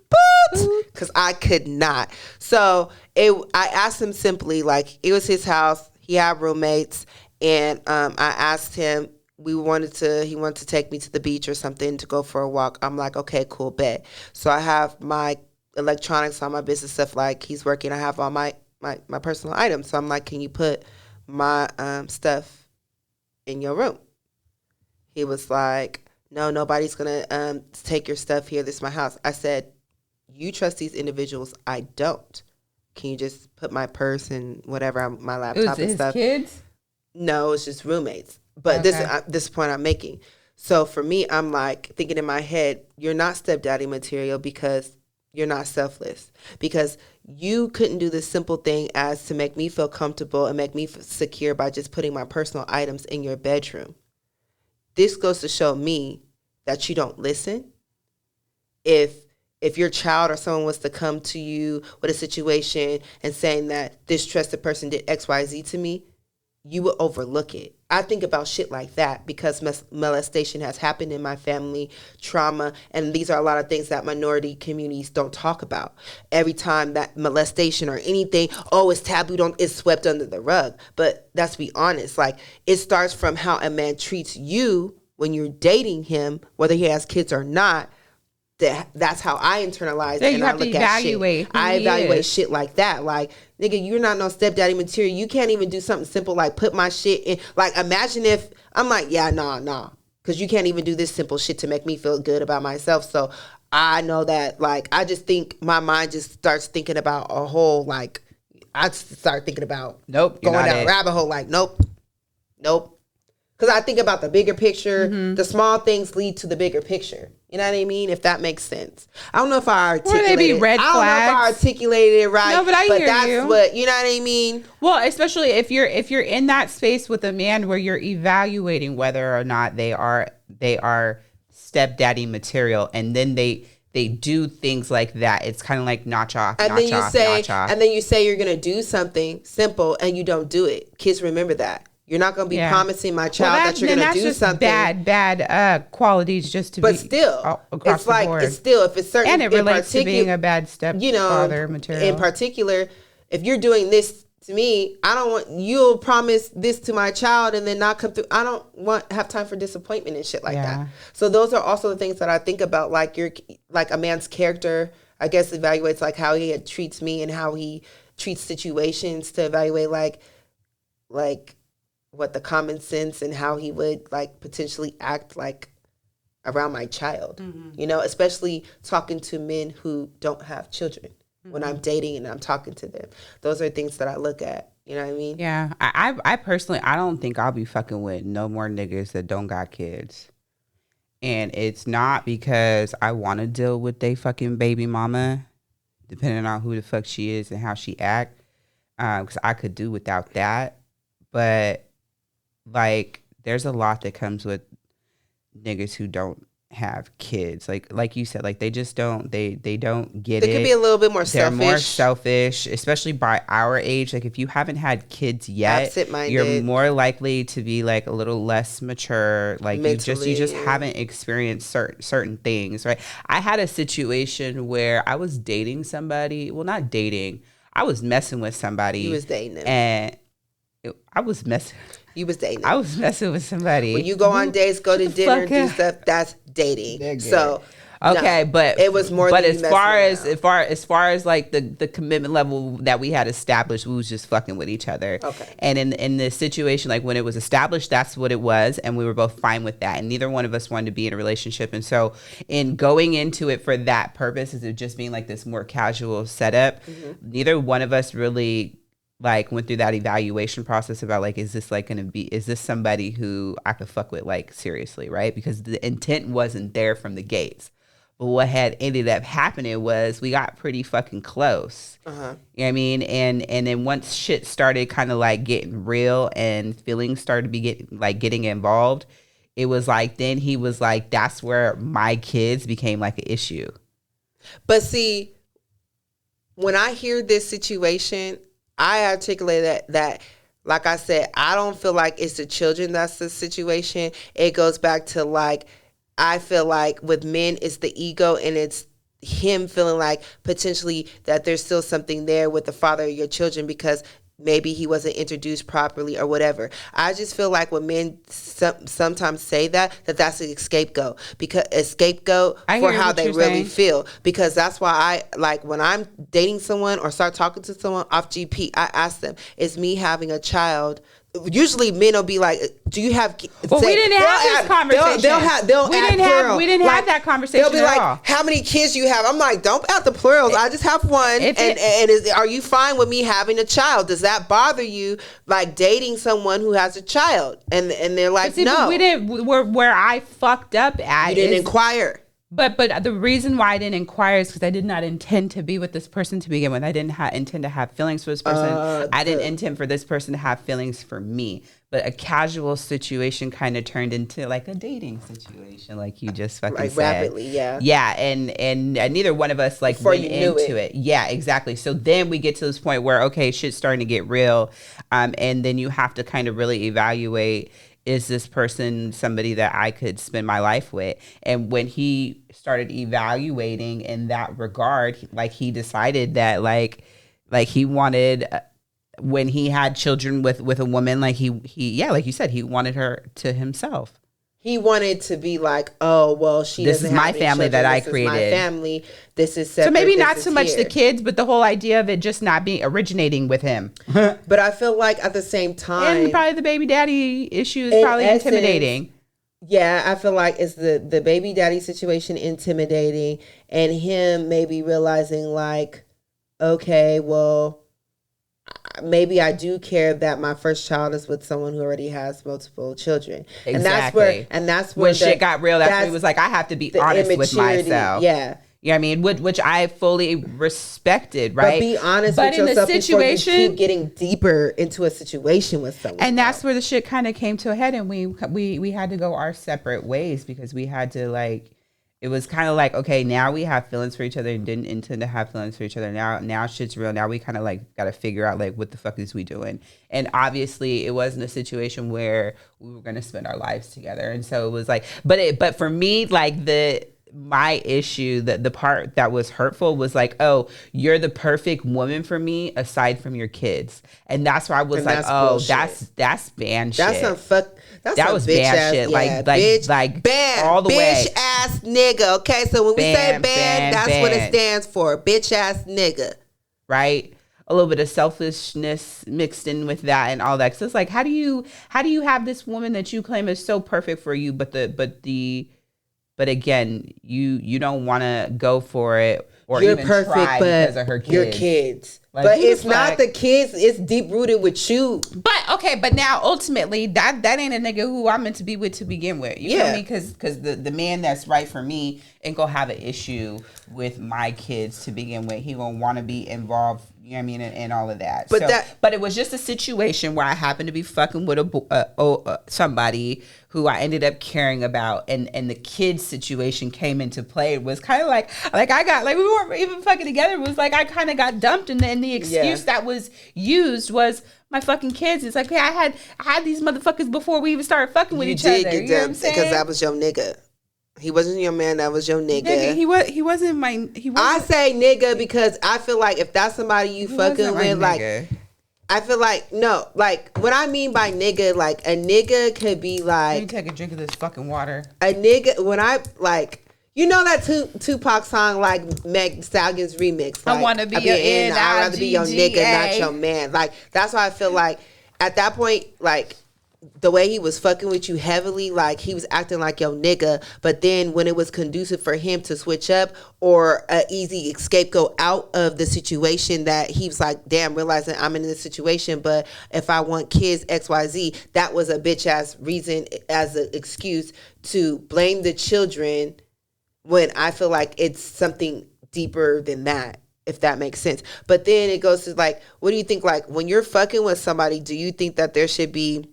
Speaker 1: because I could not. So I asked him simply, like, it was his house, he had roommates, and I asked him, he wanted to take me to the beach or something to go for a walk. I'm like, okay, cool, bet. So I have my electronics, all my business stuff, like he's working, I have all my personal items. So I'm like, can you put my stuff in your room? He was like, no, nobody's gonna take your stuff here. This is my house. I said, you trust these individuals. I don't. Can you just put my purse and whatever, my laptop and stuff?
Speaker 2: Kids?
Speaker 1: No, it's just roommates. But this point I'm making. So for me, I'm like thinking in my head, you're not stepdaddy material because you're not selfless. Because you couldn't do this simple thing as to make me feel comfortable and make me secure by just putting my personal items in your bedroom. This goes to show me that you don't listen. If your child or someone was to come to you with a situation and saying that this trusted person did X, Y, Z to me, you would overlook it. I think about shit like that because molestation has happened in my family, trauma, and these are a lot of things that minority communities don't talk about. Every time that molestation or anything, it's taboo, it's swept under the rug. But let's be honest, like, it starts from how a man treats you when you're dating him, whether he has kids or not. That's how I internalize and I look at shit. I evaluate shit like that. Like, nigga, you're not no stepdaddy material. You can't even do something simple like put my shit in. Like, imagine if I'm like, nah. Because you can't even do this simple shit to make me feel good about myself. So I know that, like, I just think my mind just starts thinking about a whole, like, I start thinking about going down a rabbit hole. Like, nope. Because Because I think about the bigger picture. The small things lead to the bigger picture. You know what I mean? If that makes sense. I don't know if I articulated
Speaker 2: Or they be red
Speaker 1: I don't know if I
Speaker 2: flags.
Speaker 1: articulated it right.
Speaker 2: No, but I hear
Speaker 1: that's
Speaker 2: you.
Speaker 1: what, you know what I mean?
Speaker 2: Well, especially if you're in that space with a man where you're evaluating whether or not they are stepdaddy material, and then they do things like that. It's kind of like notch off,
Speaker 1: And
Speaker 2: notch
Speaker 1: then you
Speaker 2: off,
Speaker 1: say,
Speaker 2: notch off.
Speaker 1: and then you say you're gonna do something simple, and you don't do it. Kids, remember that. You're not gonna be promising my child that you're gonna do something.
Speaker 2: Bad qualities just to
Speaker 1: but
Speaker 2: be
Speaker 1: still,
Speaker 2: across
Speaker 1: it's like
Speaker 2: the board.
Speaker 1: it's still if it's certain,
Speaker 2: And it relates to being a bad stepfather material.
Speaker 1: In particular, if you're doing this to me, I don't want you'll promise this to my child and then not come through. I don't have time for disappointment and shit like that. So those are also the things that I think about, like a man's character. I guess evaluates like how he treats me and how he treats situations to evaluate like what the common sense and how he would like potentially act like around my child, you know, especially talking to men who don't have children when I'm dating and I'm talking to them. Those are things that I look at, you know what I mean?
Speaker 2: Yeah. I personally, I don't think I'll be fucking with no more niggas that don't got kids. And it's not because I want to deal with they fucking baby mama, depending on who the fuck she is and how she act. Because I could do without that. But like, there's a lot that comes with niggas who don't have kids. Like you said, like they just don't, they don't get it.
Speaker 1: They could be a little bit more
Speaker 2: They're
Speaker 1: selfish.
Speaker 2: more selfish, especially by our age. Like if you haven't had kids yet,
Speaker 1: Absent-minded.
Speaker 2: you're more likely to be like a little less mature. Like
Speaker 1: Mentally,
Speaker 2: you just haven't experienced certain things, right? I had a situation where I was dating somebody. Well, not dating. I was messing with somebody.
Speaker 1: You was dating them.
Speaker 2: And I was messing.
Speaker 1: You was dating.
Speaker 2: I was messing with somebody.
Speaker 1: When you go on dates, go to dinner, do
Speaker 2: up.
Speaker 1: stuff, that's dating. So
Speaker 2: okay,
Speaker 1: no,
Speaker 2: but
Speaker 1: it was more.
Speaker 2: But
Speaker 1: than
Speaker 2: as far as like the commitment level that we had established, we was just fucking with each other.
Speaker 1: Okay.
Speaker 2: And in the situation, like when it was established, that's what it was, and we were both fine with that. And neither one of us wanted to be in a relationship. And so, in going into it for that purpose, is it just being like this more casual setup? Neither one of us really like went through that evaluation process about like, is this somebody who I could fuck with, like, seriously, right? Because the intent wasn't there from the gates. But what had ended up happening was we got pretty fucking close. You know what I mean? And then once shit started kind of like getting real and feelings started to be getting involved, it was like, then he was like, that's where my kids became like an issue.
Speaker 1: But see, when I hear this situation, I articulate that, like I said, I don't feel like it's the children that's the situation. It goes back to like, I feel like with men, it's the ego, and it's him feeling like potentially that there's still something there with the father of your children because maybe he wasn't introduced properly or whatever. I just feel like when men sometimes say that's an scapegoat, because a scapegoat for how they really feel. Because that's why I like when I'm dating someone or start talking to someone off GP, I ask them, is me having a child? Usually men will be like, do you have kids?
Speaker 2: Well, we didn't have this conversation. We didn't have that conversation.
Speaker 1: They'll be like, how many kids you have? I'm like, don't add the plurals. I just have one. Are you fine with me having a child? Does that bother you, like dating someone who has a child? And they're like, no.
Speaker 2: We didn't. Where I fucked up at.
Speaker 1: You didn't inquire.
Speaker 2: But the reason why I didn't inquire is because I did not intend to be with this person to begin with. I didn't intend to have feelings for this person. I didn't intend for this person to have feelings for me. But a casual situation kind of turned into like a dating situation, like you just fucking said.
Speaker 1: Rapidly, yeah.
Speaker 2: Yeah, and neither one of us like went into it. Yeah, exactly. So then we get to this point where, okay, shit's starting to get real. And then you have to kind of really evaluate, is this person somebody that I could spend my life with? And when he started evaluating in that regard, like he decided that like he wanted, when he had children with a woman, like he like you said, he wanted her to himself.
Speaker 1: He wanted to be like, oh, well, this is
Speaker 2: my family that I created.
Speaker 1: This is my family. This is separate.
Speaker 2: So maybe not so much the kids, but the whole idea of it just not being originating with him.
Speaker 1: But I feel like at the same time,
Speaker 2: and probably the baby daddy issue is probably intimidating.
Speaker 1: Yeah, I feel like it's the baby daddy situation intimidating, and him maybe realizing like, okay, well, maybe I do care that my first child is with someone who already has multiple children.
Speaker 2: Exactly.
Speaker 1: And that's where
Speaker 2: when shit got real, that's when it was like, I have to be honest with myself.
Speaker 1: Yeah.
Speaker 2: You know what I mean? Which I fully respected, right?
Speaker 1: But be honest with yourself before you keep getting deeper into a situation with someone.
Speaker 2: And that's where the shit kind of came to a head, and we had to go our separate ways because we had to, like, it was kind of like, okay, now we have feelings for each other and didn't intend to have feelings for each other. Now shit's real. Now we kind of like got to figure out like what the fuck is we doing? And obviously it wasn't a situation where we were going to spend our lives together. And so it was like, but for me, like my issue, the part that was hurtful was like, oh, you're the perfect woman for me aside from your kids. And that's why I was like, oh, bullshit. that's band shit. That was band shit. Like
Speaker 1: band,
Speaker 2: all the way.
Speaker 1: Bitch ass nigga. Okay, so when we say band, that's what it stands for. Bitch ass nigga.
Speaker 2: Right? A little bit of selfishness mixed in with that and all that. So it's like, how do you have this woman that you claim is so perfect for you, but again, you don't want to go for it or
Speaker 1: you're
Speaker 2: even
Speaker 1: perfect,
Speaker 2: try because of her kids.
Speaker 1: Your kids.
Speaker 2: Like,
Speaker 1: but it's not the kids. It's deep rooted with you.
Speaker 2: But now ultimately that ain't a nigga who I'm meant to be with to begin with. You feel me? Because the man that's right for me ain't gonna have an issue with my kids to begin with. He gonna want to be involved. You know what I mean, and all of that. But it was just a situation where I happened to be fucking with somebody who I ended up caring about, and the kids situation came into play. It was kind of like I got like we weren't even fucking together. It was like I kind of got dumped, and then the excuse that was used was my fucking kids. It's like, hey, I had these motherfuckers before we even started fucking with each other. You know what I'm saying?
Speaker 1: Because that was your nigga. He wasn't your man. That was your nigga.
Speaker 2: He wasn't my.
Speaker 1: I say nigga because I feel like if that's somebody you fucking with, like, I feel like no, like what I mean by nigga, like a nigga could be like.
Speaker 2: Let me take a drink of this fucking water.
Speaker 1: A nigga, when I like, you know that Tupac song, like Meg Thee Stallion's remix. Like,
Speaker 2: I want to be your N.
Speaker 1: I'd rather be your nigga, not your man. Like that's why I feel like at that point, like. The way he was fucking with you heavily, like he was acting like your nigga, but then when it was conducive for him to switch up or an easy scapegoat out of the situation that he was like, damn, realizing I'm in this situation, but if I want kids, XYZ, that was a bitch ass reason as an excuse to blame the children when I feel like it's something deeper than that. If that makes sense. But then it goes to like, what do you think? Like when you're fucking with somebody, do you think that there should be,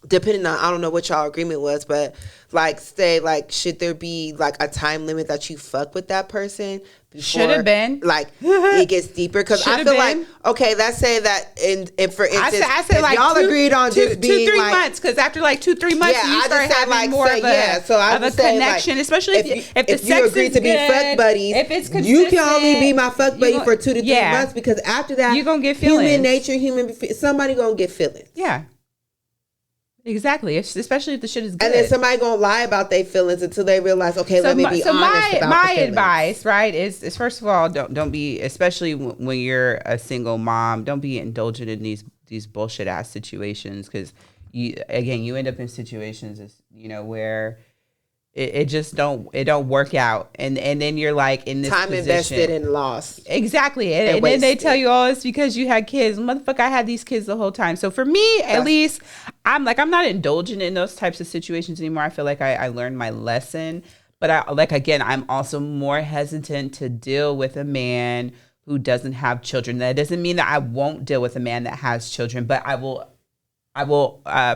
Speaker 1: depending on, I don't know what y'all agreement was, but like say like should there be like a time limit that you fuck with that person before,
Speaker 2: should have been
Speaker 1: like it gets deeper? Because I feel like, okay, let's say that in for instance, I said like y'all agreed on just being
Speaker 2: 2-3
Speaker 1: like,
Speaker 2: months, because after like 2-3 months you start having like, more of a connection, like, especially if the sex
Speaker 1: you agreed
Speaker 2: is
Speaker 1: to be
Speaker 2: good,
Speaker 1: fuck buddies,
Speaker 2: if it's consistent,
Speaker 1: you can only be my fuck buddy for 2 to 3 months, because after that
Speaker 2: you're gonna get feelings.
Speaker 1: Human nature, somebody gonna get feelings.
Speaker 2: Yeah. Exactly, especially if the shit is good.
Speaker 1: And then somebody gonna lie about their feelings until they realize, okay, let me be honest about
Speaker 2: my
Speaker 1: the
Speaker 2: advice, right, is first of all, don't be, especially when you're a single mom, don't be indulgent in these bullshit ass situations, because you end up in situations, where it just don't work out, and then you're like in this
Speaker 1: time
Speaker 2: position.
Speaker 1: Invested and lost.
Speaker 2: Exactly, and then they tell you, oh, it's because you had kids. Motherfucker, I had these kids the whole time. So for me, at least, I'm not indulgent in those types of situations anymore. I feel like I learned my lesson, but I'm also more hesitant to deal with a man who doesn't have children. That doesn't mean that I won't deal with a man that has children, but I will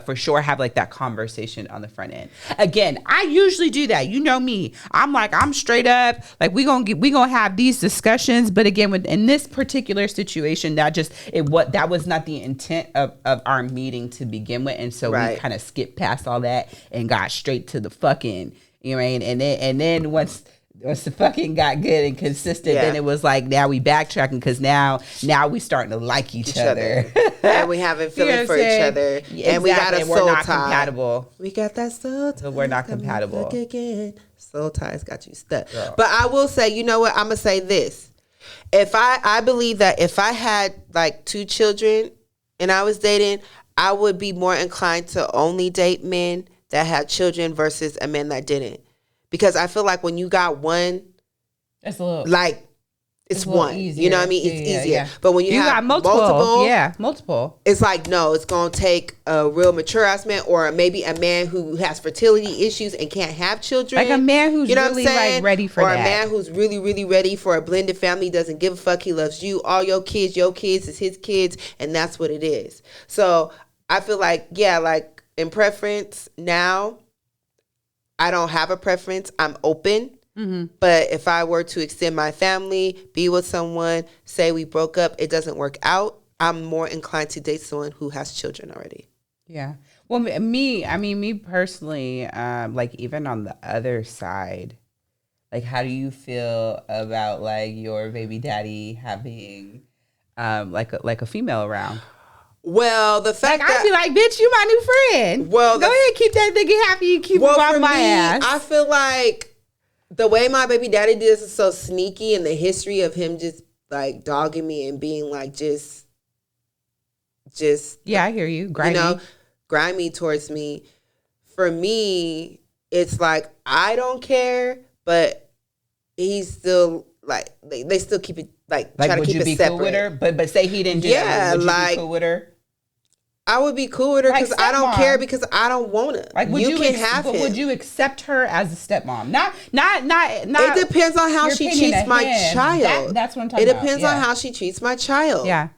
Speaker 2: for sure have like that conversation on the front end. Again, I usually do that. You know me. I'm straight up. Like we gonna have these discussions. But again, in this particular situation, that was not the intent of our meeting to begin with, and so we kind of skipped past all that and got straight to the fucking. You know what I mean? And then once the fucking got good and consistent, then it was like, now we backtracking, because now we starting to like each other.
Speaker 1: And we having feelings for each other.
Speaker 2: Exactly.
Speaker 1: And we got a soul tie.
Speaker 2: We're not compatible.
Speaker 1: We got that soul tie.
Speaker 2: So we're not compatible.
Speaker 1: Again. Soul ties got you stuck. Girl. But I will say, you know what? I'm going to say this. If I believe that if I had like 2 children and I was dating, I would be more inclined to only date men that had children versus a man that didn't. Because I feel like when you got one,
Speaker 2: that's a little,
Speaker 1: like, it's one.
Speaker 2: Easier.
Speaker 1: You know what I mean? It's easier. Yeah. But when you have
Speaker 2: got multiple.
Speaker 1: It's like, no, it's going to take a real mature ass man, or maybe a man who has fertility issues and can't have children.
Speaker 2: Like a man who's really like ready for that.
Speaker 1: Or a man who's really, really ready for a blended family, doesn't give a fuck. He loves you, all your kids is his kids, and that's what it is. So I feel like, yeah, like in preference now, I don't have a preference. I'm open. Mm-hmm. But if I were to extend my family, be with someone, say we broke up, it doesn't work out, I'm more inclined to date someone who has children already.
Speaker 2: Yeah. Well, me personally, like even on the other side, like how do you feel about like your baby daddy having like a female around?
Speaker 1: Well, the fact that
Speaker 2: I'd be like, bitch, you my new friend. Well, go ahead, keep that nigga happy. You keep him off my ass.
Speaker 1: I feel like the way my baby daddy did is so sneaky, and the history of him just like dogging me and being like just
Speaker 2: yeah, I hear you,
Speaker 1: grimy towards me. For me, it's like I don't care, but he's still like they still keep it like try to keep it separate. Would you be cool with her?
Speaker 2: But say he didn't do that. Would you be cool with her?
Speaker 1: I would be cool with her because I don't care, because I don't want to.
Speaker 2: Like, would you accept her as a stepmom? Not.
Speaker 1: It depends on how she treats my child.
Speaker 2: That's what I'm talking about.
Speaker 1: It depends on how she treats my child.
Speaker 2: Yeah.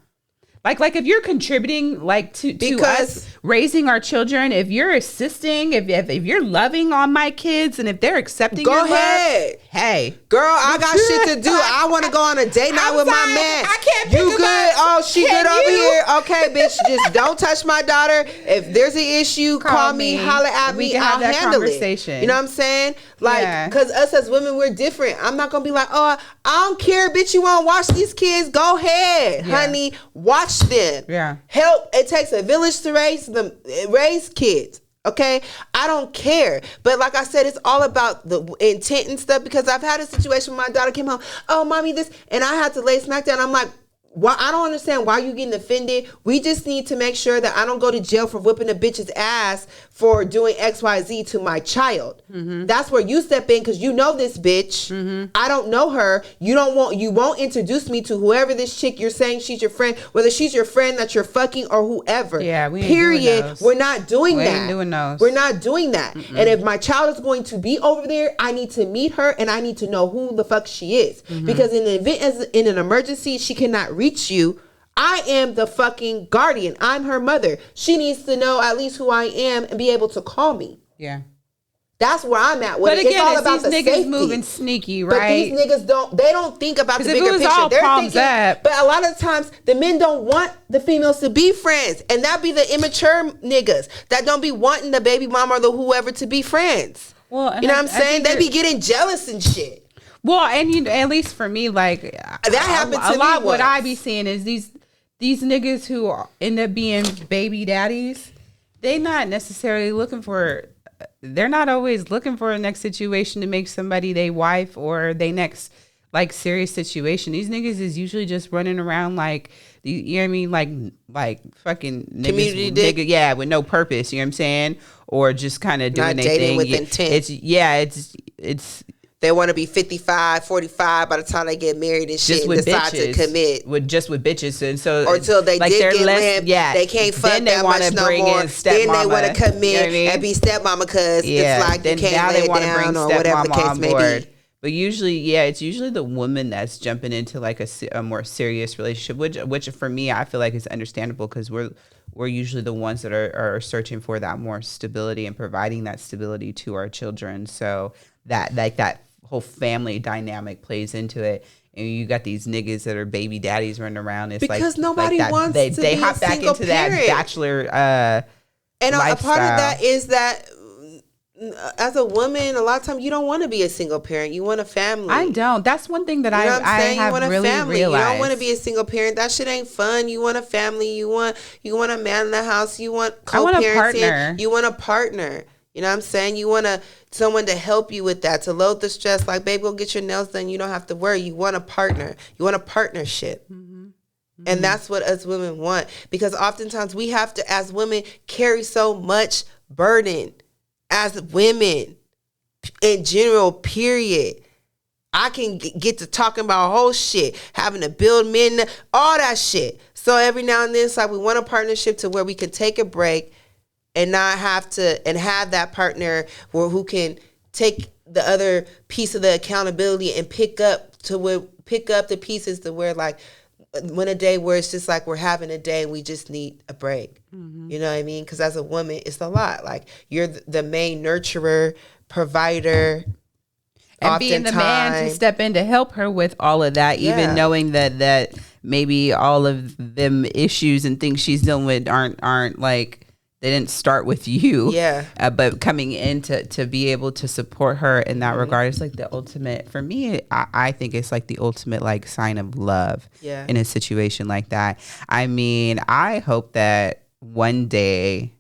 Speaker 2: Like if you're contributing like to us raising our children, if you're assisting, if you're loving on my kids, and if they're accepting your
Speaker 1: ahead.
Speaker 2: Love, hey,
Speaker 1: girl, I got shit to do. I want to go on a date night with my man.
Speaker 2: I can't.
Speaker 1: You good? Oh, she good over here. Okay, bitch, just don't touch my daughter. If there's an issue, call me, holler at me. I'll handle it. You know what I'm saying? Like, because us as women, we're different. I'm not gonna be like, oh, I don't care, bitch. You want to watch these kids? Go ahead, honey. Watch them.
Speaker 2: Yeah.
Speaker 1: Help. It takes a village to raise kids. Okay, I don't care. But like I said, it's all about the intent and stuff, because I've had a situation where my daughter came home, oh, mommy, this, and I had to lay smack down. I'm like, why? I don't understand why you getting offended. We just need to make sure that I don't go to jail for whipping a bitch's ass for doing XYZ to my child. Mm-hmm. That's where you step in, because you know this bitch. Mm-hmm. I don't know her. You won't introduce me to whoever this chick you're saying she's your friend, whether she's your friend that you're fucking or whoever.
Speaker 2: Yeah, we ain't
Speaker 1: period.
Speaker 2: Doing those.
Speaker 1: We're not doing that.
Speaker 2: Ain't doing those.
Speaker 1: We're not doing that. Mm-mm. And if my child is going to be over there, I need to meet her, and I need to know who the fuck she is. Mm-hmm. Because in an event, in an emergency, she cannot reach you. I am the fucking guardian. I'm her mother. She needs to know at least who I am and be able to call me.
Speaker 2: Yeah.
Speaker 1: That's where I'm at. But
Speaker 2: again, it's all about these niggas moving sneaky, right?
Speaker 1: But these niggas don't think about the bigger picture.
Speaker 2: All They're thinking, up.
Speaker 1: But a lot of times the men don't want the females to be friends. And that be the immature niggas that don't be wanting the baby mama or the whoever to be friends. Well, you know what I'm saying? They be getting jealous and shit.
Speaker 2: Well, and at least for me, like
Speaker 1: that happened to me.
Speaker 2: A lot what I be seeing is these niggas who end up being baby daddies, they not necessarily looking for, they're not always looking for a next situation to make somebody their wife or their next like serious situation. These niggas is usually just running around like, you know what I mean? Like fucking
Speaker 1: community nigga,
Speaker 2: yeah, with no purpose, you know what I'm saying? Or just kind of doing their thing.
Speaker 1: With intent.
Speaker 2: It's
Speaker 1: they want to be 55, 45 by the time they get married and shit, and decide to commit.
Speaker 2: With bitches. And so,
Speaker 1: or until they like did get limp, they can't fuck then that much no more. Then they want to commit, you know what I mean? And be stepmama, because it's like you can't lay it down or whatever the case may be.
Speaker 2: But usually, it's usually the woman that's jumping into like a more serious relationship, which for me, I feel like is understandable, because we're usually the ones that are searching for that more stability and providing that stability to our children. So that whole family dynamic plays into it. And you got these niggas that are baby daddies running around. It's
Speaker 1: because nobody wants to
Speaker 2: they
Speaker 1: be
Speaker 2: hop
Speaker 1: a
Speaker 2: back
Speaker 1: single
Speaker 2: into
Speaker 1: parent.
Speaker 2: that bachelor
Speaker 1: and
Speaker 2: lifestyle.
Speaker 1: A part of that is that as a woman, a lot of times you don't want to be a single parent. You want a family.
Speaker 2: I don't. That's one thing that I have
Speaker 1: you want a
Speaker 2: really
Speaker 1: family.
Speaker 2: realized.
Speaker 1: You don't want to be a single parent. That shit ain't fun. You want a family. You want a man in the house. You want co-parenting.
Speaker 2: I want a partner.
Speaker 1: You want a partner. You know what I'm saying? You want someone to help you with that, to load the stress. Like, babe, go get your nails done. You don't have to worry. You want a partner. You want a partnership. Mm-hmm. Mm-hmm. And that's what us women want. Because oftentimes we have to, as women, carry so much burden as women in general, period. I can get to talking about whole shit, having to build men, all that shit. So every now and then, it's like we want a partnership to where we can take a break and not have to, and have that partner who can take the other piece of the accountability and pick up the pieces to where, like, when a day where it's just like we're having a day and we just need a break. Mm-hmm. You know what I mean? Because as a woman, it's a lot. Like, you're the main nurturer, provider,
Speaker 2: and being the man to step in to help her with all of that, even knowing that maybe all of them issues and things she's dealing with aren't like, they didn't start with you. Yeah. But coming in to be able to support her in that regard is like the ultimate, for me, I think it's like the ultimate like sign of love in a situation like that. I mean, I hope that one day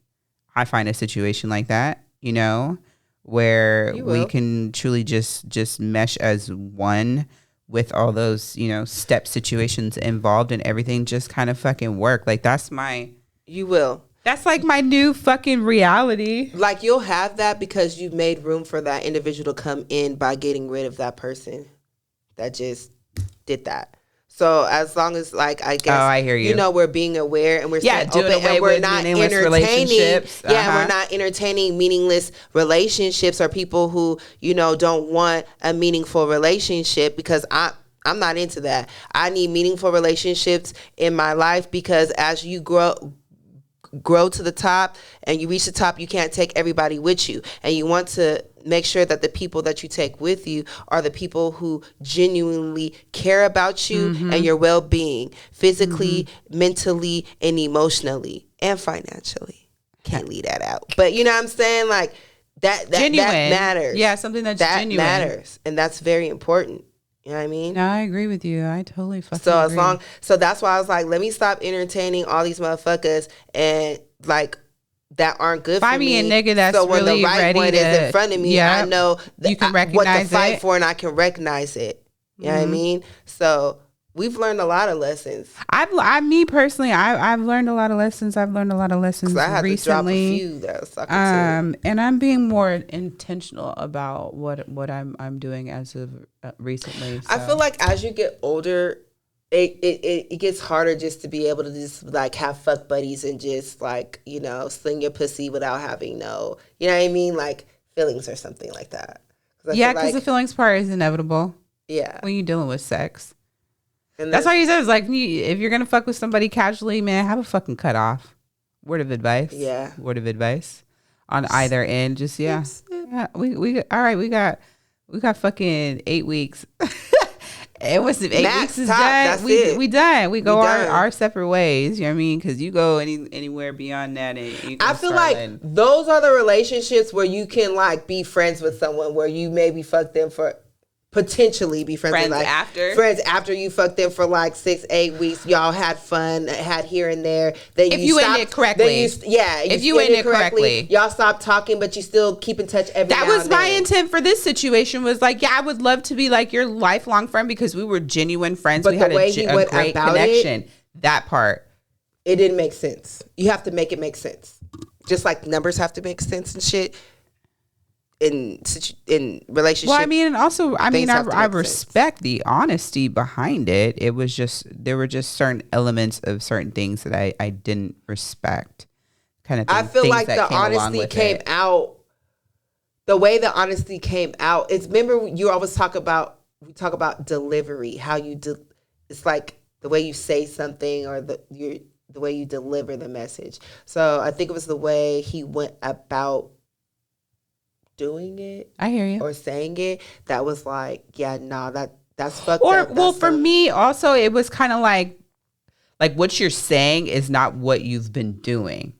Speaker 2: I find a situation like that, you know, where we can truly just mesh as one with all those, you know, step situations involved and everything just kind of fucking work. Like, that's like my new fucking reality.
Speaker 1: Like, you'll have that because you've made room for that individual to come in by getting rid of that person that just did that. So as long as, like, I guess,
Speaker 2: I hear you.
Speaker 1: You know, we're being aware and we're staying open and we're not entertaining, we're not entertaining meaningless relationships or people who, you know, don't want a meaningful relationship, because I'm not into that. I need meaningful relationships in my life, because as you grow to the top and you reach the top, you can't take everybody with you, and you want to make sure that the people that you take with you are the people who genuinely care about you and your well-being, physically, mentally, and emotionally, and financially. Can't leave that out, but you know what I'm saying, like that matters.
Speaker 2: Yeah, something that genuine
Speaker 1: matters, and that's very important. You know what I mean?
Speaker 2: No, I agree with you. I totally fucking agree.
Speaker 1: So that's why I was like, let me stop entertaining all these motherfuckers and like that aren't good for me.
Speaker 2: Find me a nigga that's really ready. So when the right one is
Speaker 1: in front of me, I know
Speaker 2: you can recognize
Speaker 1: what to fight for, and I can recognize it. You know what I mean? So we've learned a lot of lessons.
Speaker 2: I've learned a lot of lessons. I've learned a lot of lessons
Speaker 1: I had
Speaker 2: recently.
Speaker 1: To drop a few that I was talking to.
Speaker 2: And I'm being more intentional about what I'm doing as of recently. So.
Speaker 1: I feel like as you get older, it gets harder just to be able to just like have fuck buddies and just like, you know, sling your pussy without having no, you know what I mean, like feelings or something like that.
Speaker 2: Because the feelings part is inevitable.
Speaker 1: Yeah,
Speaker 2: when you're dealing with sex. And that's why he says, like, if you're gonna fuck with somebody casually, man, have a fucking cutoff. Word of advice.
Speaker 1: Yeah.
Speaker 2: Word of advice on either end. Just yeah. We all right. We got fucking 8 weeks. It was 8 weeks is done. We done. We go our separate ways. You know what I mean? Because you go anywhere beyond that, and you
Speaker 1: I feel like those are the relationships where you can like be friends with someone where you maybe fuck them for. Potentially be friends after you fucked them for like 6-8 weeks. Y'all had fun, had here and there.
Speaker 2: Then if you end it correctly,
Speaker 1: if you end it correctly, y'all stopped talking, but you still keep in touch every.
Speaker 2: That was my intent for this situation. Was like, I would love to be like your lifelong friend because we were genuine friends.
Speaker 1: But
Speaker 2: we
Speaker 1: had
Speaker 2: a great connection. That part,
Speaker 1: it didn't make sense. You have to make it make sense, just like numbers have to make sense and shit. In relationships.
Speaker 2: Well, I mean, and also, I respect the honesty behind it. It was just, there were just certain elements of certain things that I didn't respect. Kind of thing,
Speaker 1: I feel like the honesty came out, the way the honesty came out, it's, remember you always talk about delivery, how you it's like the way you say something or the way you deliver the message. So I think it was the way he went about doing it,
Speaker 2: I hear you,
Speaker 1: or saying it, that was like, that's fucked
Speaker 2: up.
Speaker 1: Well,
Speaker 2: for me also, it was kind of like what you're saying is not what you've been doing.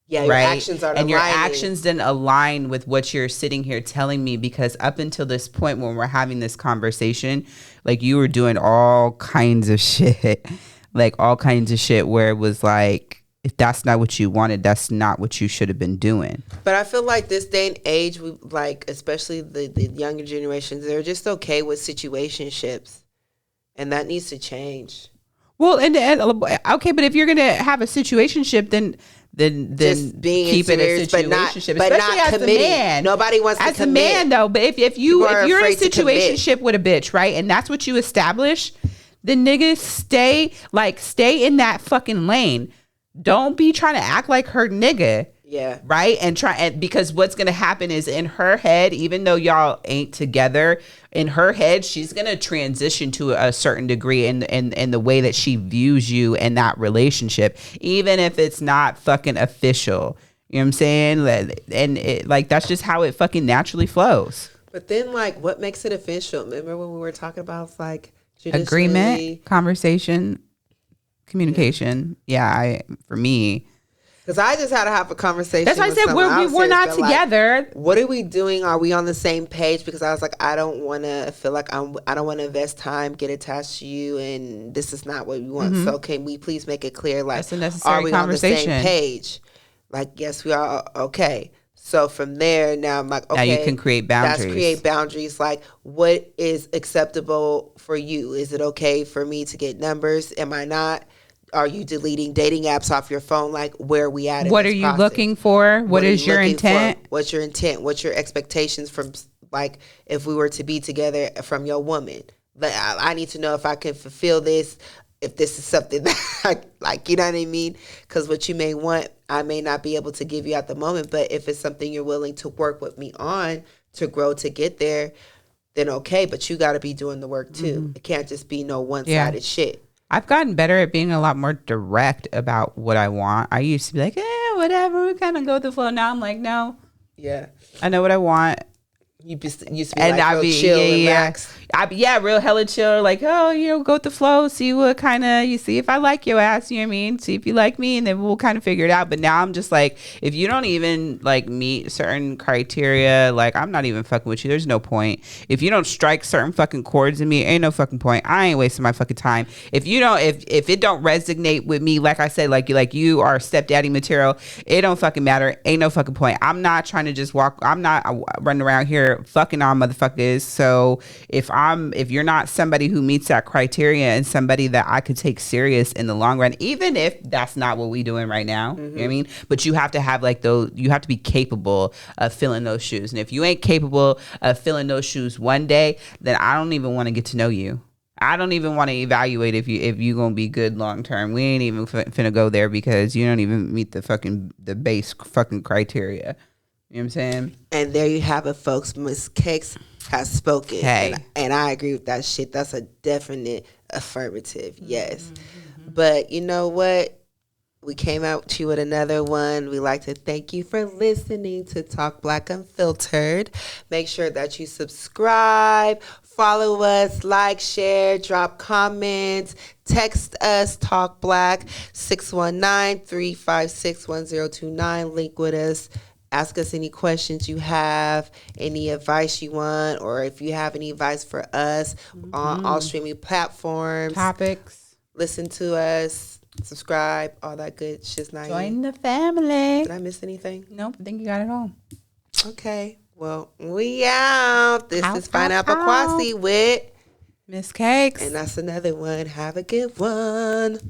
Speaker 1: Yeah, your actions aren't
Speaker 2: and
Speaker 1: aligning.
Speaker 2: Your actions didn't align with what you're sitting here telling me, because up until this point when we're having this conversation, like you were doing all kinds of shit, where it was like, if that's not what you wanted, that's not what you should have been doing.
Speaker 1: But I feel like this day and age, we like, especially the younger generations, they're just okay with situationships, and that needs to change.
Speaker 2: Well, and okay, but if you're gonna have a situationship, then than
Speaker 1: just being
Speaker 2: keep in a
Speaker 1: serious,
Speaker 2: situationship,
Speaker 1: but
Speaker 2: especially
Speaker 1: not
Speaker 2: as
Speaker 1: committing.
Speaker 2: a man.
Speaker 1: Nobody wants to
Speaker 2: as
Speaker 1: commit.
Speaker 2: a man, though. But if you're in a
Speaker 1: afraid to commit.
Speaker 2: situationship with a bitch, right, and that's what you establish, then niggas stay in that fucking lane. Don't be trying to act like her nigga.
Speaker 1: Yeah.
Speaker 2: Right. And because what's going to happen is in her head, even though y'all ain't together, in her head, she's going to transition to a certain degree in the way that she views you and that relationship, even if it's not fucking official. You know what I'm saying? And that's just how it fucking naturally flows.
Speaker 1: But then, like, what makes it official? Remember when we were talking about, like,
Speaker 2: agreement, conversation, communication. Yeah, for me.
Speaker 1: Because I just had to have a conversation.
Speaker 2: That's why I said we're not together.
Speaker 1: Like, what are we doing? Are we on the same page? Because I was like, I don't want to feel like I don't want to invest time, get attached to you, and this is not what we want. Mm-hmm. So can we please make it clear? Like,
Speaker 2: that's a necessary
Speaker 1: are we
Speaker 2: conversation.
Speaker 1: on the same page? Like, yes, we are. Okay. So from there, now I'm like, okay.
Speaker 2: Now you can create boundaries.
Speaker 1: That's create boundaries. Like, what is acceptable for you? Is it okay for me to get numbers? Am I not? Are you deleting dating apps off your phone? Like, where are we at?
Speaker 2: What are you looking for? What is your intent?
Speaker 1: What's your intent? What's your expectations from, like, if we were to be together from your woman? But I need to know if I can fulfill this, if this is something that, like, you know what I mean? Because what you may want, I may not be able to give you at the moment. But if it's something you're willing to work with me on to grow to get there, then okay. But you got to be doing the work too. Mm-hmm. It can't just be no one-sided shit.
Speaker 2: I've gotten better at being a lot more direct about what I want. I used to be like, whatever, we kind of go with the flow. Now I'm like, no.
Speaker 1: Yeah.
Speaker 2: I know what I want.
Speaker 1: You used to be and like real chill, relaxed.
Speaker 2: Real hella chill. Like, go with the flow. See what kind of, you see if I like your ass, you know what I mean? See if you like me, and then we'll kind of figure it out. But now I'm just like, if you don't even like meet certain criteria, like I'm not even fucking with you. There's no point. If you don't strike certain fucking chords in me, ain't no fucking point. I ain't wasting my fucking time. If you don't, if it don't resonate with me, like I said, like you are stepdaddy material, it don't fucking matter. Ain't no fucking point. I'm not trying to just I'm not running around here fucking all motherfuckers. So if you're not somebody who meets that criteria and somebody that I could take serious in the long run, even if that's not what we doing right now, you know what I mean? But you have to have you have to be capable of filling those shoes. And if you ain't capable of filling those shoes one day, then I don't even want to get to know you. I don't even want to evaluate if you gonna be good long term. We ain't even finna go there because you don't even meet the base fucking criteria. You know what I'm saying?
Speaker 1: And there you have it, folks. Miss Cakes has spoken.
Speaker 2: Hey.
Speaker 1: And I agree with that shit. That's a definite affirmative. Yes. Mm-hmm. But you know what? We came out to you with another one. We like to thank you for listening to Talk Black Unfiltered. Make sure that you subscribe, follow us, like, share, drop comments, text us, Talk Black, 619-356-1029. Link with us. Ask us any questions you have, any advice you want, or if you have any advice for us on all streaming platforms.
Speaker 2: Topics.
Speaker 1: Listen to us, subscribe, all that good shit's not
Speaker 2: Join the family.
Speaker 1: Did I miss anything?
Speaker 2: Nope, I think you got it all.
Speaker 1: Okay, well, we out. This is Fineapple Kouassi with
Speaker 2: Miss Cakes.
Speaker 1: And that's another one. Have a good one.